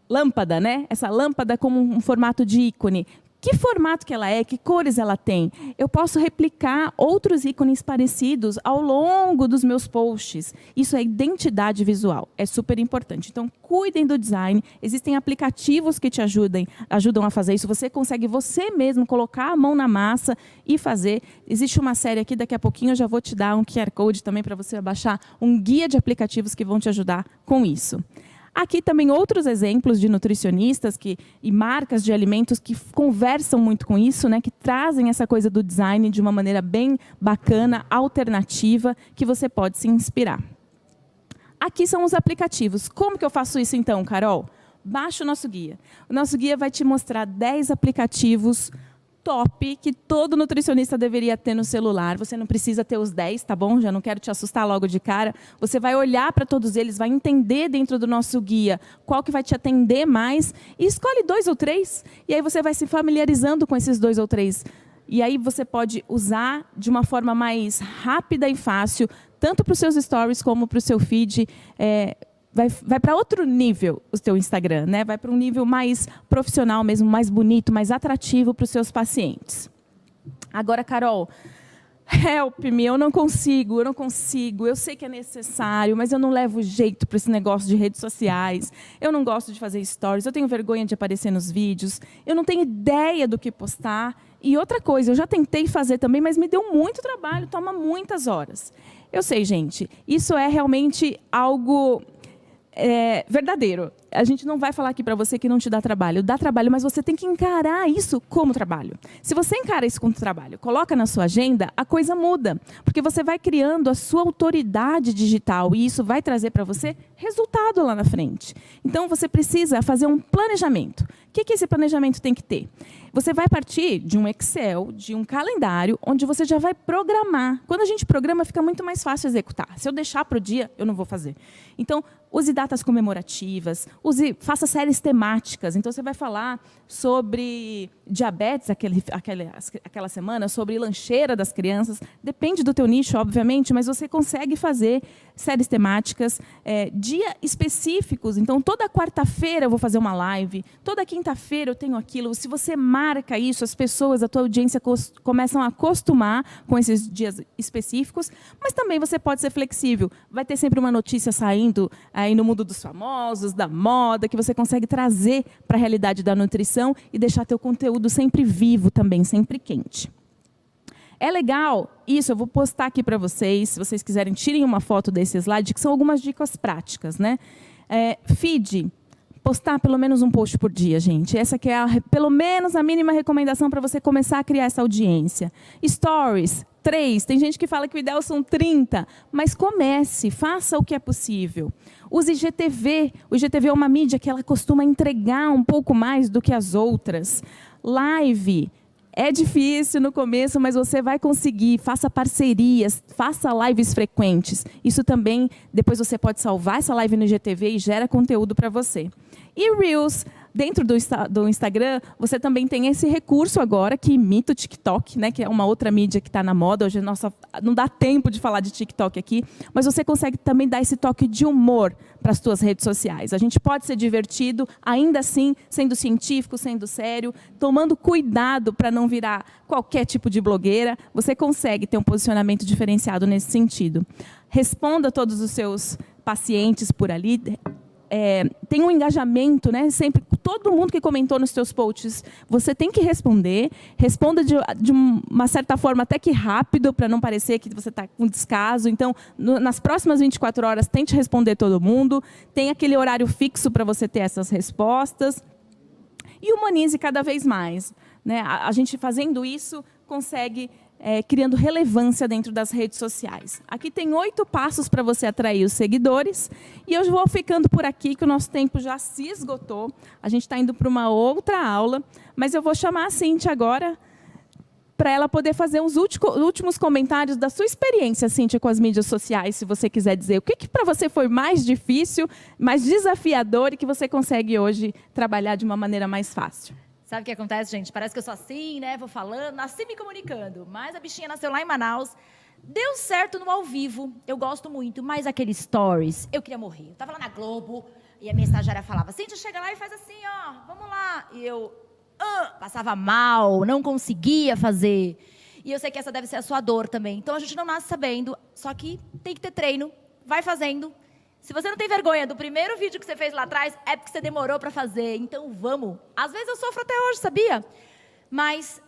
lâmpada, né? Essa lâmpada como um formato de ícone. Que formato que ela é, que cores ela tem. Eu posso replicar outros ícones parecidos ao longo dos meus posts. Isso é identidade visual, é super importante. Então, cuidem do design. Existem aplicativos que te ajudam a fazer isso. Você consegue você mesmo colocar a mão na massa e fazer. Existe uma série aqui, daqui a pouquinho eu já vou te dar um QR Code também para você baixar um guia de aplicativos que vão te ajudar com isso. Aqui também outros exemplos de nutricionistas e marcas de alimentos que conversam muito com isso, né, que trazem essa coisa do design de uma maneira bem bacana, alternativa, que você pode se inspirar. Aqui são os aplicativos. Como que eu faço isso então, Carol? Baixa o nosso guia. O nosso guia vai te mostrar 10 aplicativos top que todo nutricionista deveria ter no celular. Você não precisa ter os 10, tá bom? Já não quero te assustar logo de cara. Você vai olhar para todos eles, vai entender dentro do nosso guia qual que vai te atender mais e escolhe 2 ou 3. E aí você vai se familiarizando com esses 2 ou 3. E aí você pode usar de uma forma mais rápida e fácil, tanto para os seus stories como para o seu feed. Vai para outro nível o seu Instagram, né? Vai para um nível mais profissional mesmo, mais bonito, mais atrativo para os seus pacientes. Agora, Carol, help me, eu não consigo. Eu sei que é necessário, mas eu não levo jeito para esse negócio de redes sociais. Eu não gosto de fazer stories, eu tenho vergonha de aparecer nos vídeos, eu não tenho ideia do que postar. E outra coisa, eu já tentei fazer também, mas me deu muito trabalho, toma muitas horas. Eu sei, gente, isso é realmente algo verdadeiro. A gente não vai falar aqui para você que não te dá trabalho. Dá trabalho, mas você tem que encarar isso como trabalho. Se você encara isso como trabalho, coloca na sua agenda, a coisa muda. Porque você vai criando a sua autoridade digital e isso vai trazer para você resultado lá na frente. Então, você precisa fazer um planejamento. O que esse planejamento tem que ter? Você vai partir de um Excel, de um calendário, onde você já vai programar. Quando a gente programa, fica muito mais fácil executar. Se eu deixar para o dia, eu não vou fazer. Então, use datas comemorativas, faça séries temáticas. Então, você vai falar sobre diabetes aquela semana, sobre lancheira das crianças. Depende do teu nicho, obviamente, mas você consegue fazer séries temáticas, dia específicos. Então, toda quarta-feira eu vou fazer uma live, toda quinta-feira eu tenho aquilo. Se você marca isso, as pessoas, a tua audiência começam a acostumar com esses dias específicos, mas também você pode ser flexível. Vai ter sempre uma notícia saindo aí no mundo dos famosos, da moda, que você consegue trazer para a realidade da nutrição e deixar teu conteúdo sempre vivo também, sempre quente. É legal, isso eu vou postar aqui para vocês, se vocês quiserem, tirem uma foto desse slide, que são algumas dicas práticas, né? Feed, postar pelo menos um post por dia, gente. Essa que é pelo menos a mínima recomendação para você começar a criar essa audiência. Stories, 3, tem gente que fala que o ideal são 30, mas comece, faça o que é possível. Use IGTV, o IGTV é uma mídia que ela costuma entregar um pouco mais do que as outras. Live, é difícil no começo, mas você vai conseguir. Faça parcerias, faça lives frequentes. Isso também, depois você pode salvar essa live no IGTV e gera conteúdo para você. E Reels, dentro do Instagram, você também tem esse recurso agora, que imita o TikTok, né, que é uma outra mídia que está na moda. Hoje, não dá tempo de falar de TikTok aqui, mas você consegue também dar esse toque de humor para as suas redes sociais. A gente pode ser divertido, ainda assim, sendo científico, sendo sério, tomando cuidado para não virar qualquer tipo de blogueira. Você consegue ter um posicionamento diferenciado nesse sentido. Responda todos os seus pacientes por ali. Tem um engajamento, né? Sempre, todo mundo que comentou nos seus posts, você tem que responder. Responda de uma certa forma até que rápido, para não parecer que você está com descaso. Então, nas próximas 24 horas, tente responder todo mundo. Tem aquele horário fixo para você ter essas respostas. E humanize cada vez mais, né? A gente fazendo isso consegue criando relevância dentro das redes sociais. Aqui tem 8 passos para você atrair os seguidores. E eu vou ficando por aqui, que o nosso tempo já se esgotou. A gente está indo para uma outra aula, mas eu vou chamar a Cíntia agora para ela poder fazer os últimos comentários da sua experiência, Cíntia, com as mídias sociais, se você quiser dizer. O que para você foi mais difícil, mais desafiador e que você consegue hoje trabalhar de uma maneira mais fácil? Sabe o que acontece, gente? Parece que eu sou assim, né? Vou falando, nasci me comunicando. Mas a bichinha nasceu lá em Manaus. Deu certo no ao vivo. Eu gosto muito. Mas aqueles stories, eu queria morrer. Eu tava lá na Globo e a minha estagiária falava, Cíntia, chega lá e faz assim, ó. Vamos lá. E eu passava mal, não conseguia fazer. E eu sei que essa deve ser a sua dor também. Então, a gente não nasce sabendo. Só que tem que ter treino. Vai fazendo. Se você não tem vergonha do primeiro vídeo que você fez lá atrás, é porque você demorou para fazer. Então, vamos. Às vezes eu sofro até hoje, sabia? Mas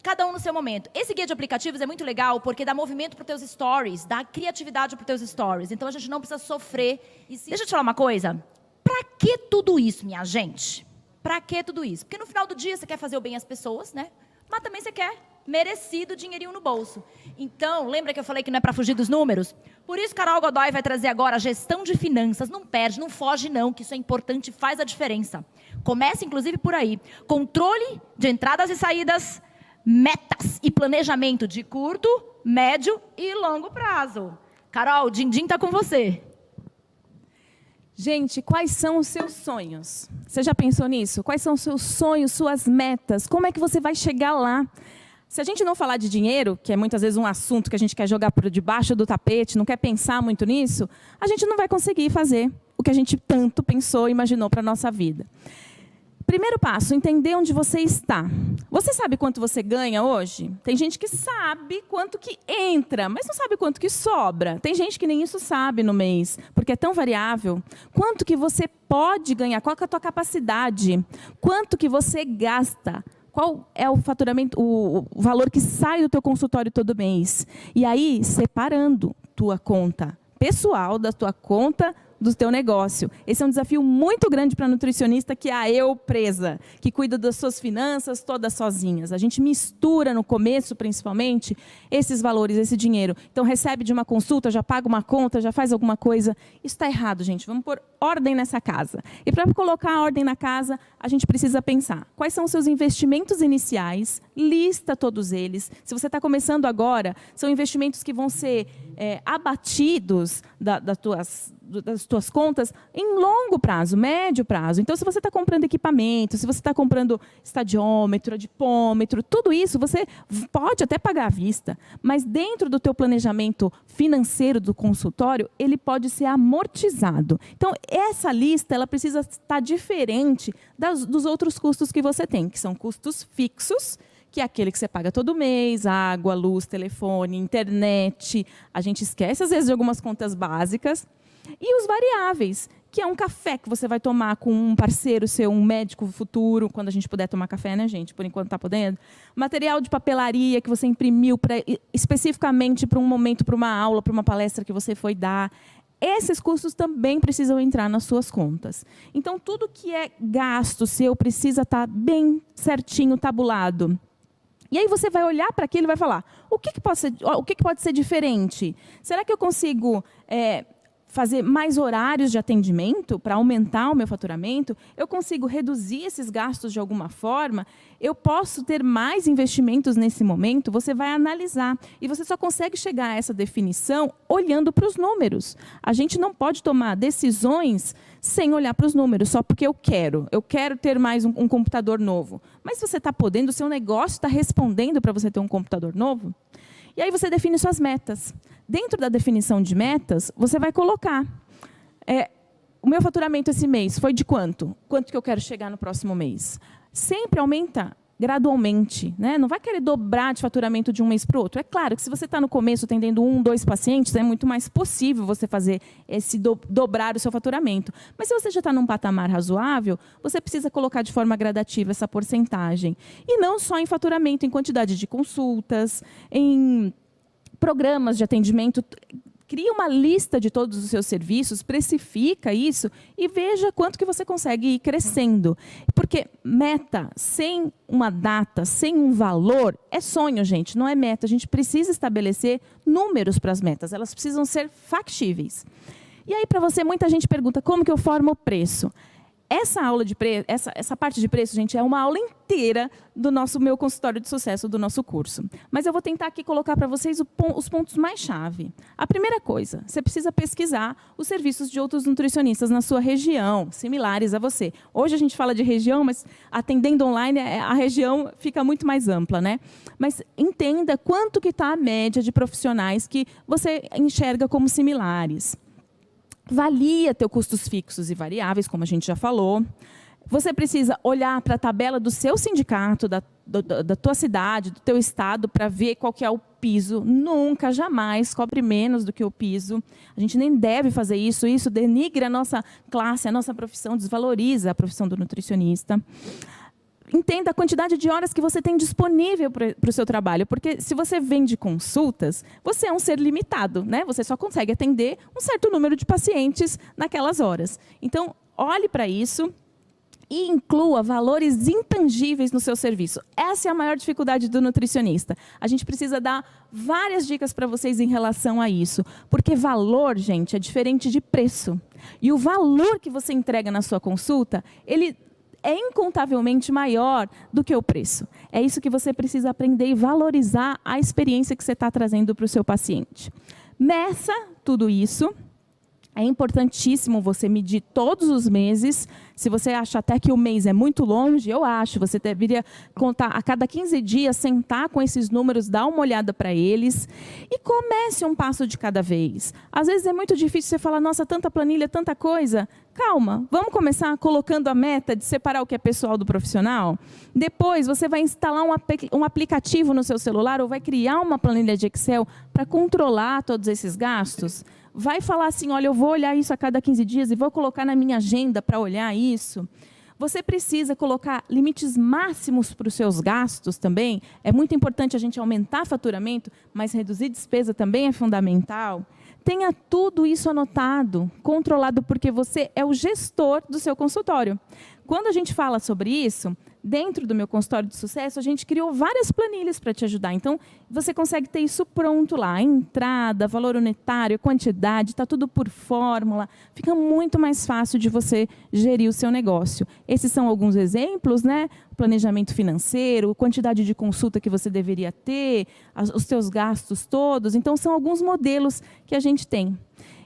cada um no seu momento. Esse guia de aplicativos é muito legal porque dá movimento para os teus stories, dá criatividade para os teus stories. Então, a gente não precisa sofrer. Deixa eu te falar uma coisa. Para que tudo isso, minha gente? Para que tudo isso? Porque no final do dia você quer fazer o bem às pessoas, né? Mas também você quer merecido dinheirinho no bolso. Então, lembra que eu falei que não é para fugir dos números? Por isso, Carol Godoy vai trazer agora a gestão de finanças. Não perde, não foge não, que isso é importante e faz a diferença. Comece, inclusive, por aí. Controle de entradas e saídas, metas e planejamento de curto, médio e longo prazo. Carol, din-din está com você. Gente, quais são os seus sonhos? Você já pensou nisso? Quais são os seus sonhos, suas metas? Como é que você vai chegar lá? Se a gente não falar de dinheiro, que é muitas vezes um assunto que a gente quer jogar por debaixo do tapete, não quer pensar muito nisso, a gente não vai conseguir fazer o que a gente tanto pensou e imaginou para a nossa vida. Primeiro passo, entender onde você está. Você sabe quanto você ganha hoje? Tem gente que sabe quanto que entra, mas não sabe quanto que sobra. Tem gente que nem isso sabe no mês, porque é tão variável. Quanto que você pode ganhar? Qual que é a tua capacidade? Quanto que você gasta? Qual é o faturamento, o valor que sai do teu consultório todo mês? E aí, separando tua conta pessoal da tua conta do teu negócio. Esse é um desafio muito grande para a nutricionista, que é a eu presa, que cuida das suas finanças todas sozinhas. A gente mistura no começo, principalmente, esses valores, esse dinheiro. Então, recebe de uma consulta, já paga uma conta, já faz alguma coisa. Isso está errado, gente. Vamos pôr ordem nessa casa. E para colocar a ordem na casa, a gente precisa pensar quais são os seus investimentos iniciais, lista todos eles. Se você está começando agora, são investimentos que vão ser abatidos das tuas contas em longo prazo, médio prazo. Então, se você está comprando equipamento, se você está comprando estadiômetro, adipômetro, tudo isso você pode até pagar à vista, mas dentro do teu planejamento financeiro do consultório, ele pode ser amortizado. Então, essa lista ela precisa estar diferente dos outros custos que você tem, que são custos fixos, que é aquele que você paga todo mês, água, luz, telefone, internet. A gente esquece, às vezes, de algumas contas básicas. E os variáveis, que é um café que você vai tomar com um parceiro seu, um médico futuro, quando a gente puder tomar café, né, gente? Por enquanto está podendo. Material de papelaria que você imprimiu especificamente para um momento, para uma aula, para uma palestra que você foi dar. Esses custos também precisam entrar nas suas contas. Então, tudo que é gasto seu precisa estar bem certinho, tabulado. E aí você vai olhar para aquilo e vai falar, o que pode ser diferente? Será que eu consigo fazer mais horários de atendimento para aumentar o meu faturamento? Eu consigo reduzir esses gastos de alguma forma? Eu posso ter mais investimentos nesse momento? Você vai analisar. E você só consegue chegar a essa definição olhando para os números. A gente não pode tomar decisões sem olhar para os números, só porque eu quero ter mais um computador novo. Mas se você está podendo, o seu negócio está respondendo para você ter um computador novo? E aí você define suas metas. Dentro da definição de metas, você vai colocar, o meu faturamento esse mês foi de quanto? Quanto que eu quero chegar no próximo mês? Sempre aumenta gradualmente, né? Não vai querer dobrar de faturamento de um mês para o outro. É claro que se você está no começo atendendo 1, 2 pacientes, é muito mais possível você fazer esse dobrar o seu faturamento. Mas se você já está num patamar razoável, você precisa colocar de forma gradativa essa porcentagem. E não só em faturamento, em quantidade de consultas, em programas de atendimento. Cria uma lista de todos os seus serviços, precifica isso e veja quanto que você consegue ir crescendo. Porque meta sem uma data, sem um valor, é sonho, gente, não é meta. A gente precisa estabelecer números para as metas, elas precisam ser factíveis. E aí, para você, muita gente pergunta, como que eu formo o preço? Essa aula de preço, essa parte de preço, gente, é uma aula inteira do meu consultório de sucesso, do nosso curso. Mas eu vou tentar aqui colocar para vocês os pontos mais chave. A primeira coisa, você precisa pesquisar os serviços de outros nutricionistas na sua região, similares a você. Hoje a gente fala de região, mas atendendo online, a região fica muito mais ampla, né? Mas entenda quanto que está a média de profissionais que você enxerga como similares. Valia teus custos fixos e variáveis, como a gente já falou. Você precisa olhar para a tabela do seu sindicato, da tua cidade, do teu estado, para ver qual que é o piso. Nunca, jamais cobre menos do que o piso. A gente nem deve fazer isso. Isso denigra a nossa classe, a nossa profissão, desvaloriza a profissão do nutricionista. Entenda a quantidade de horas que você tem disponível para o seu trabalho, porque se você vende consultas, você é um ser limitado, né? Você só consegue atender um certo número de pacientes naquelas horas. Então, olhe para isso e inclua valores intangíveis no seu serviço. Essa é a maior dificuldade do nutricionista. A gente precisa dar várias dicas para vocês em relação a isso, porque valor, gente, é diferente de preço. E o valor que você entrega na sua consulta, ele é incontavelmente maior do que o preço. É isso que você precisa aprender e valorizar a experiência que você está trazendo para o seu paciente. Meça tudo isso. É importantíssimo você medir todos os meses. Se você acha até que o mês é muito longe, eu acho. Você deveria contar a cada 15 dias, sentar com esses números, dar uma olhada para eles. E comece um passo de cada vez. Às vezes é muito difícil você falar, nossa, tanta planilha, tanta coisa. Calma, vamos começar colocando a meta de separar o que é pessoal do profissional? Depois você vai instalar um aplicativo no seu celular ou vai criar uma planilha de Excel para controlar todos esses gastos? Vai falar assim, olha, eu vou olhar isso a cada 15 dias e vou colocar na minha agenda para olhar isso. Você precisa colocar limites máximos para os seus gastos também. É muito importante a gente aumentar faturamento, mas reduzir despesa também é fundamental. Tenha tudo isso anotado, controlado, porque você é o gestor do seu consultório. Quando a gente fala sobre isso, dentro do meu consultório de sucesso, a gente criou várias planilhas para te ajudar. Então, você consegue ter isso pronto lá. Entrada, valor unitário, quantidade, está tudo por fórmula. Fica muito mais fácil de você gerir o seu negócio. Esses são alguns exemplos, né? Planejamento financeiro, quantidade de consulta que você deveria ter, os seus gastos todos. Então, são alguns modelos que a gente tem.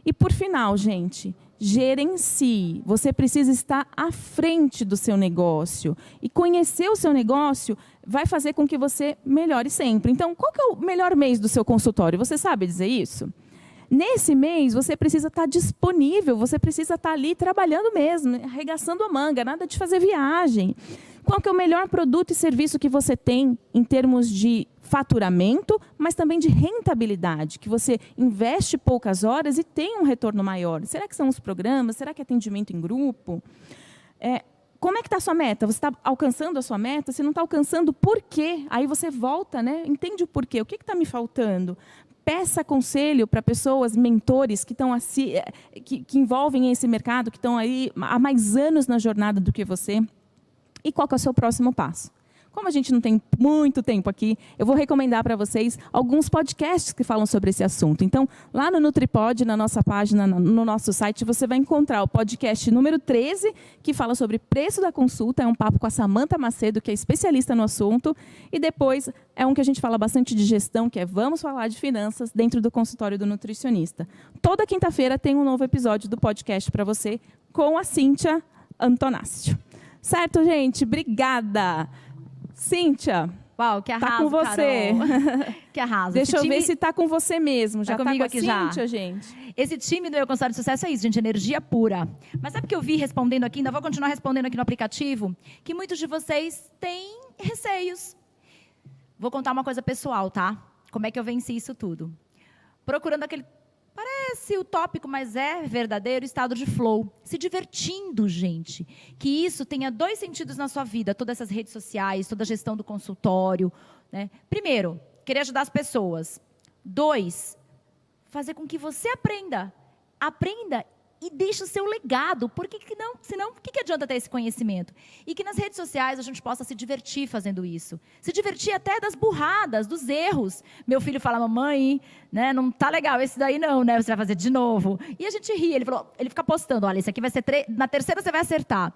E, por final, gente, gerencie. Você precisa estar à frente do seu negócio. E conhecer o seu negócio vai fazer com que você melhore sempre. Então, qual que é o melhor mês do seu consultório? Você sabe dizer isso? Nesse mês, você precisa estar disponível, você precisa estar ali trabalhando mesmo, arregaçando a manga, nada de fazer viagem. Qual que é o melhor produto e serviço que você tem em termos de faturamento, mas também de rentabilidade, que você investe poucas horas e tem um retorno maior? Será que são os programas? Será que é atendimento em grupo? Como é que está a sua meta? Você está alcançando a sua meta? Se não está alcançando, por quê? Aí você volta, né? Entende o porquê. O que está me faltando? Peça conselho para pessoas, mentores que estão assim, que envolvem esse mercado, que estão aí há mais anos na jornada do que você. E qual que é o seu próximo passo? Como a gente não tem muito tempo aqui, eu vou recomendar para vocês alguns podcasts que falam sobre esse assunto. Então, lá no NutriPod, na nossa página, no nosso site, você vai encontrar o podcast número 13, que fala sobre preço da consulta. É um papo com a Samantha Macedo, que é especialista no assunto. E depois é um que a gente fala bastante de gestão, que é Vamos Falar de Finanças, dentro do consultório do nutricionista. Toda quinta-feira tem um novo episódio do podcast para você, com a Cíntia Antonácio. Certo, gente? Obrigada! Cíntia, uau, que arraso, tá com você. Carol. Que arraso. Deixa eu ver se tá com você mesmo. Já tá comigo com a aqui Cíntia, já. gente? Esse time do meu consultório de sucesso é isso, gente, energia pura. Mas sabe o que eu vi respondendo aqui, ainda vou continuar respondendo aqui no aplicativo, que muitos de vocês têm receios. Vou contar uma coisa pessoal, tá? Como é que eu venci isso tudo? Procurando aquele... Parece utópico, mas é verdadeiro estado de flow. Se divertindo, gente. Que isso tenha 2 sentidos na sua vida. Todas essas redes sociais, toda a gestão do consultório. Né? Primeiro, querer ajudar as pessoas. 2, fazer com que você aprenda. Aprenda e deixe o seu legado. Por que não? Senão, o que adianta ter esse conhecimento? E que nas redes sociais a gente possa se divertir fazendo isso. Se divertir até das burradas, dos erros. Meu filho fala, mamãe, né, não tá legal esse daí não, né? Você vai fazer de novo. E a gente ri, ele fica postando, olha, esse aqui vai ser na terceira você vai acertar.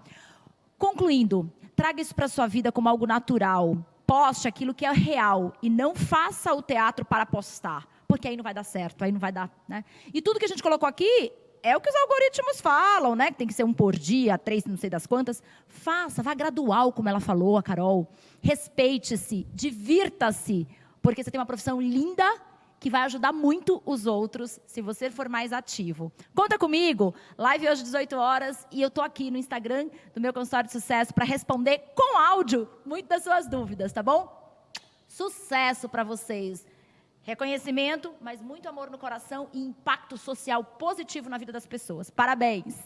Concluindo, traga isso para a sua vida como algo natural. Poste aquilo que é real e não faça o teatro para postar. Porque aí não vai dar certo, aí não vai dar, né? E tudo que a gente colocou aqui é o que os algoritmos falam, né? Que tem que ser 1 por dia, 3 não sei das quantas. Faça, vá gradual, como ela falou, a Carol. Respeite-se, divirta-se, porque você tem uma profissão linda que vai ajudar muito os outros se você for mais ativo. Conta comigo, live hoje 18 horas e eu tô aqui no Instagram do meu consultório de sucesso para responder com áudio muitas das suas dúvidas, tá bom? Sucesso para vocês. Reconhecimento, mas muito amor no coração e impacto social positivo na vida das pessoas. Parabéns!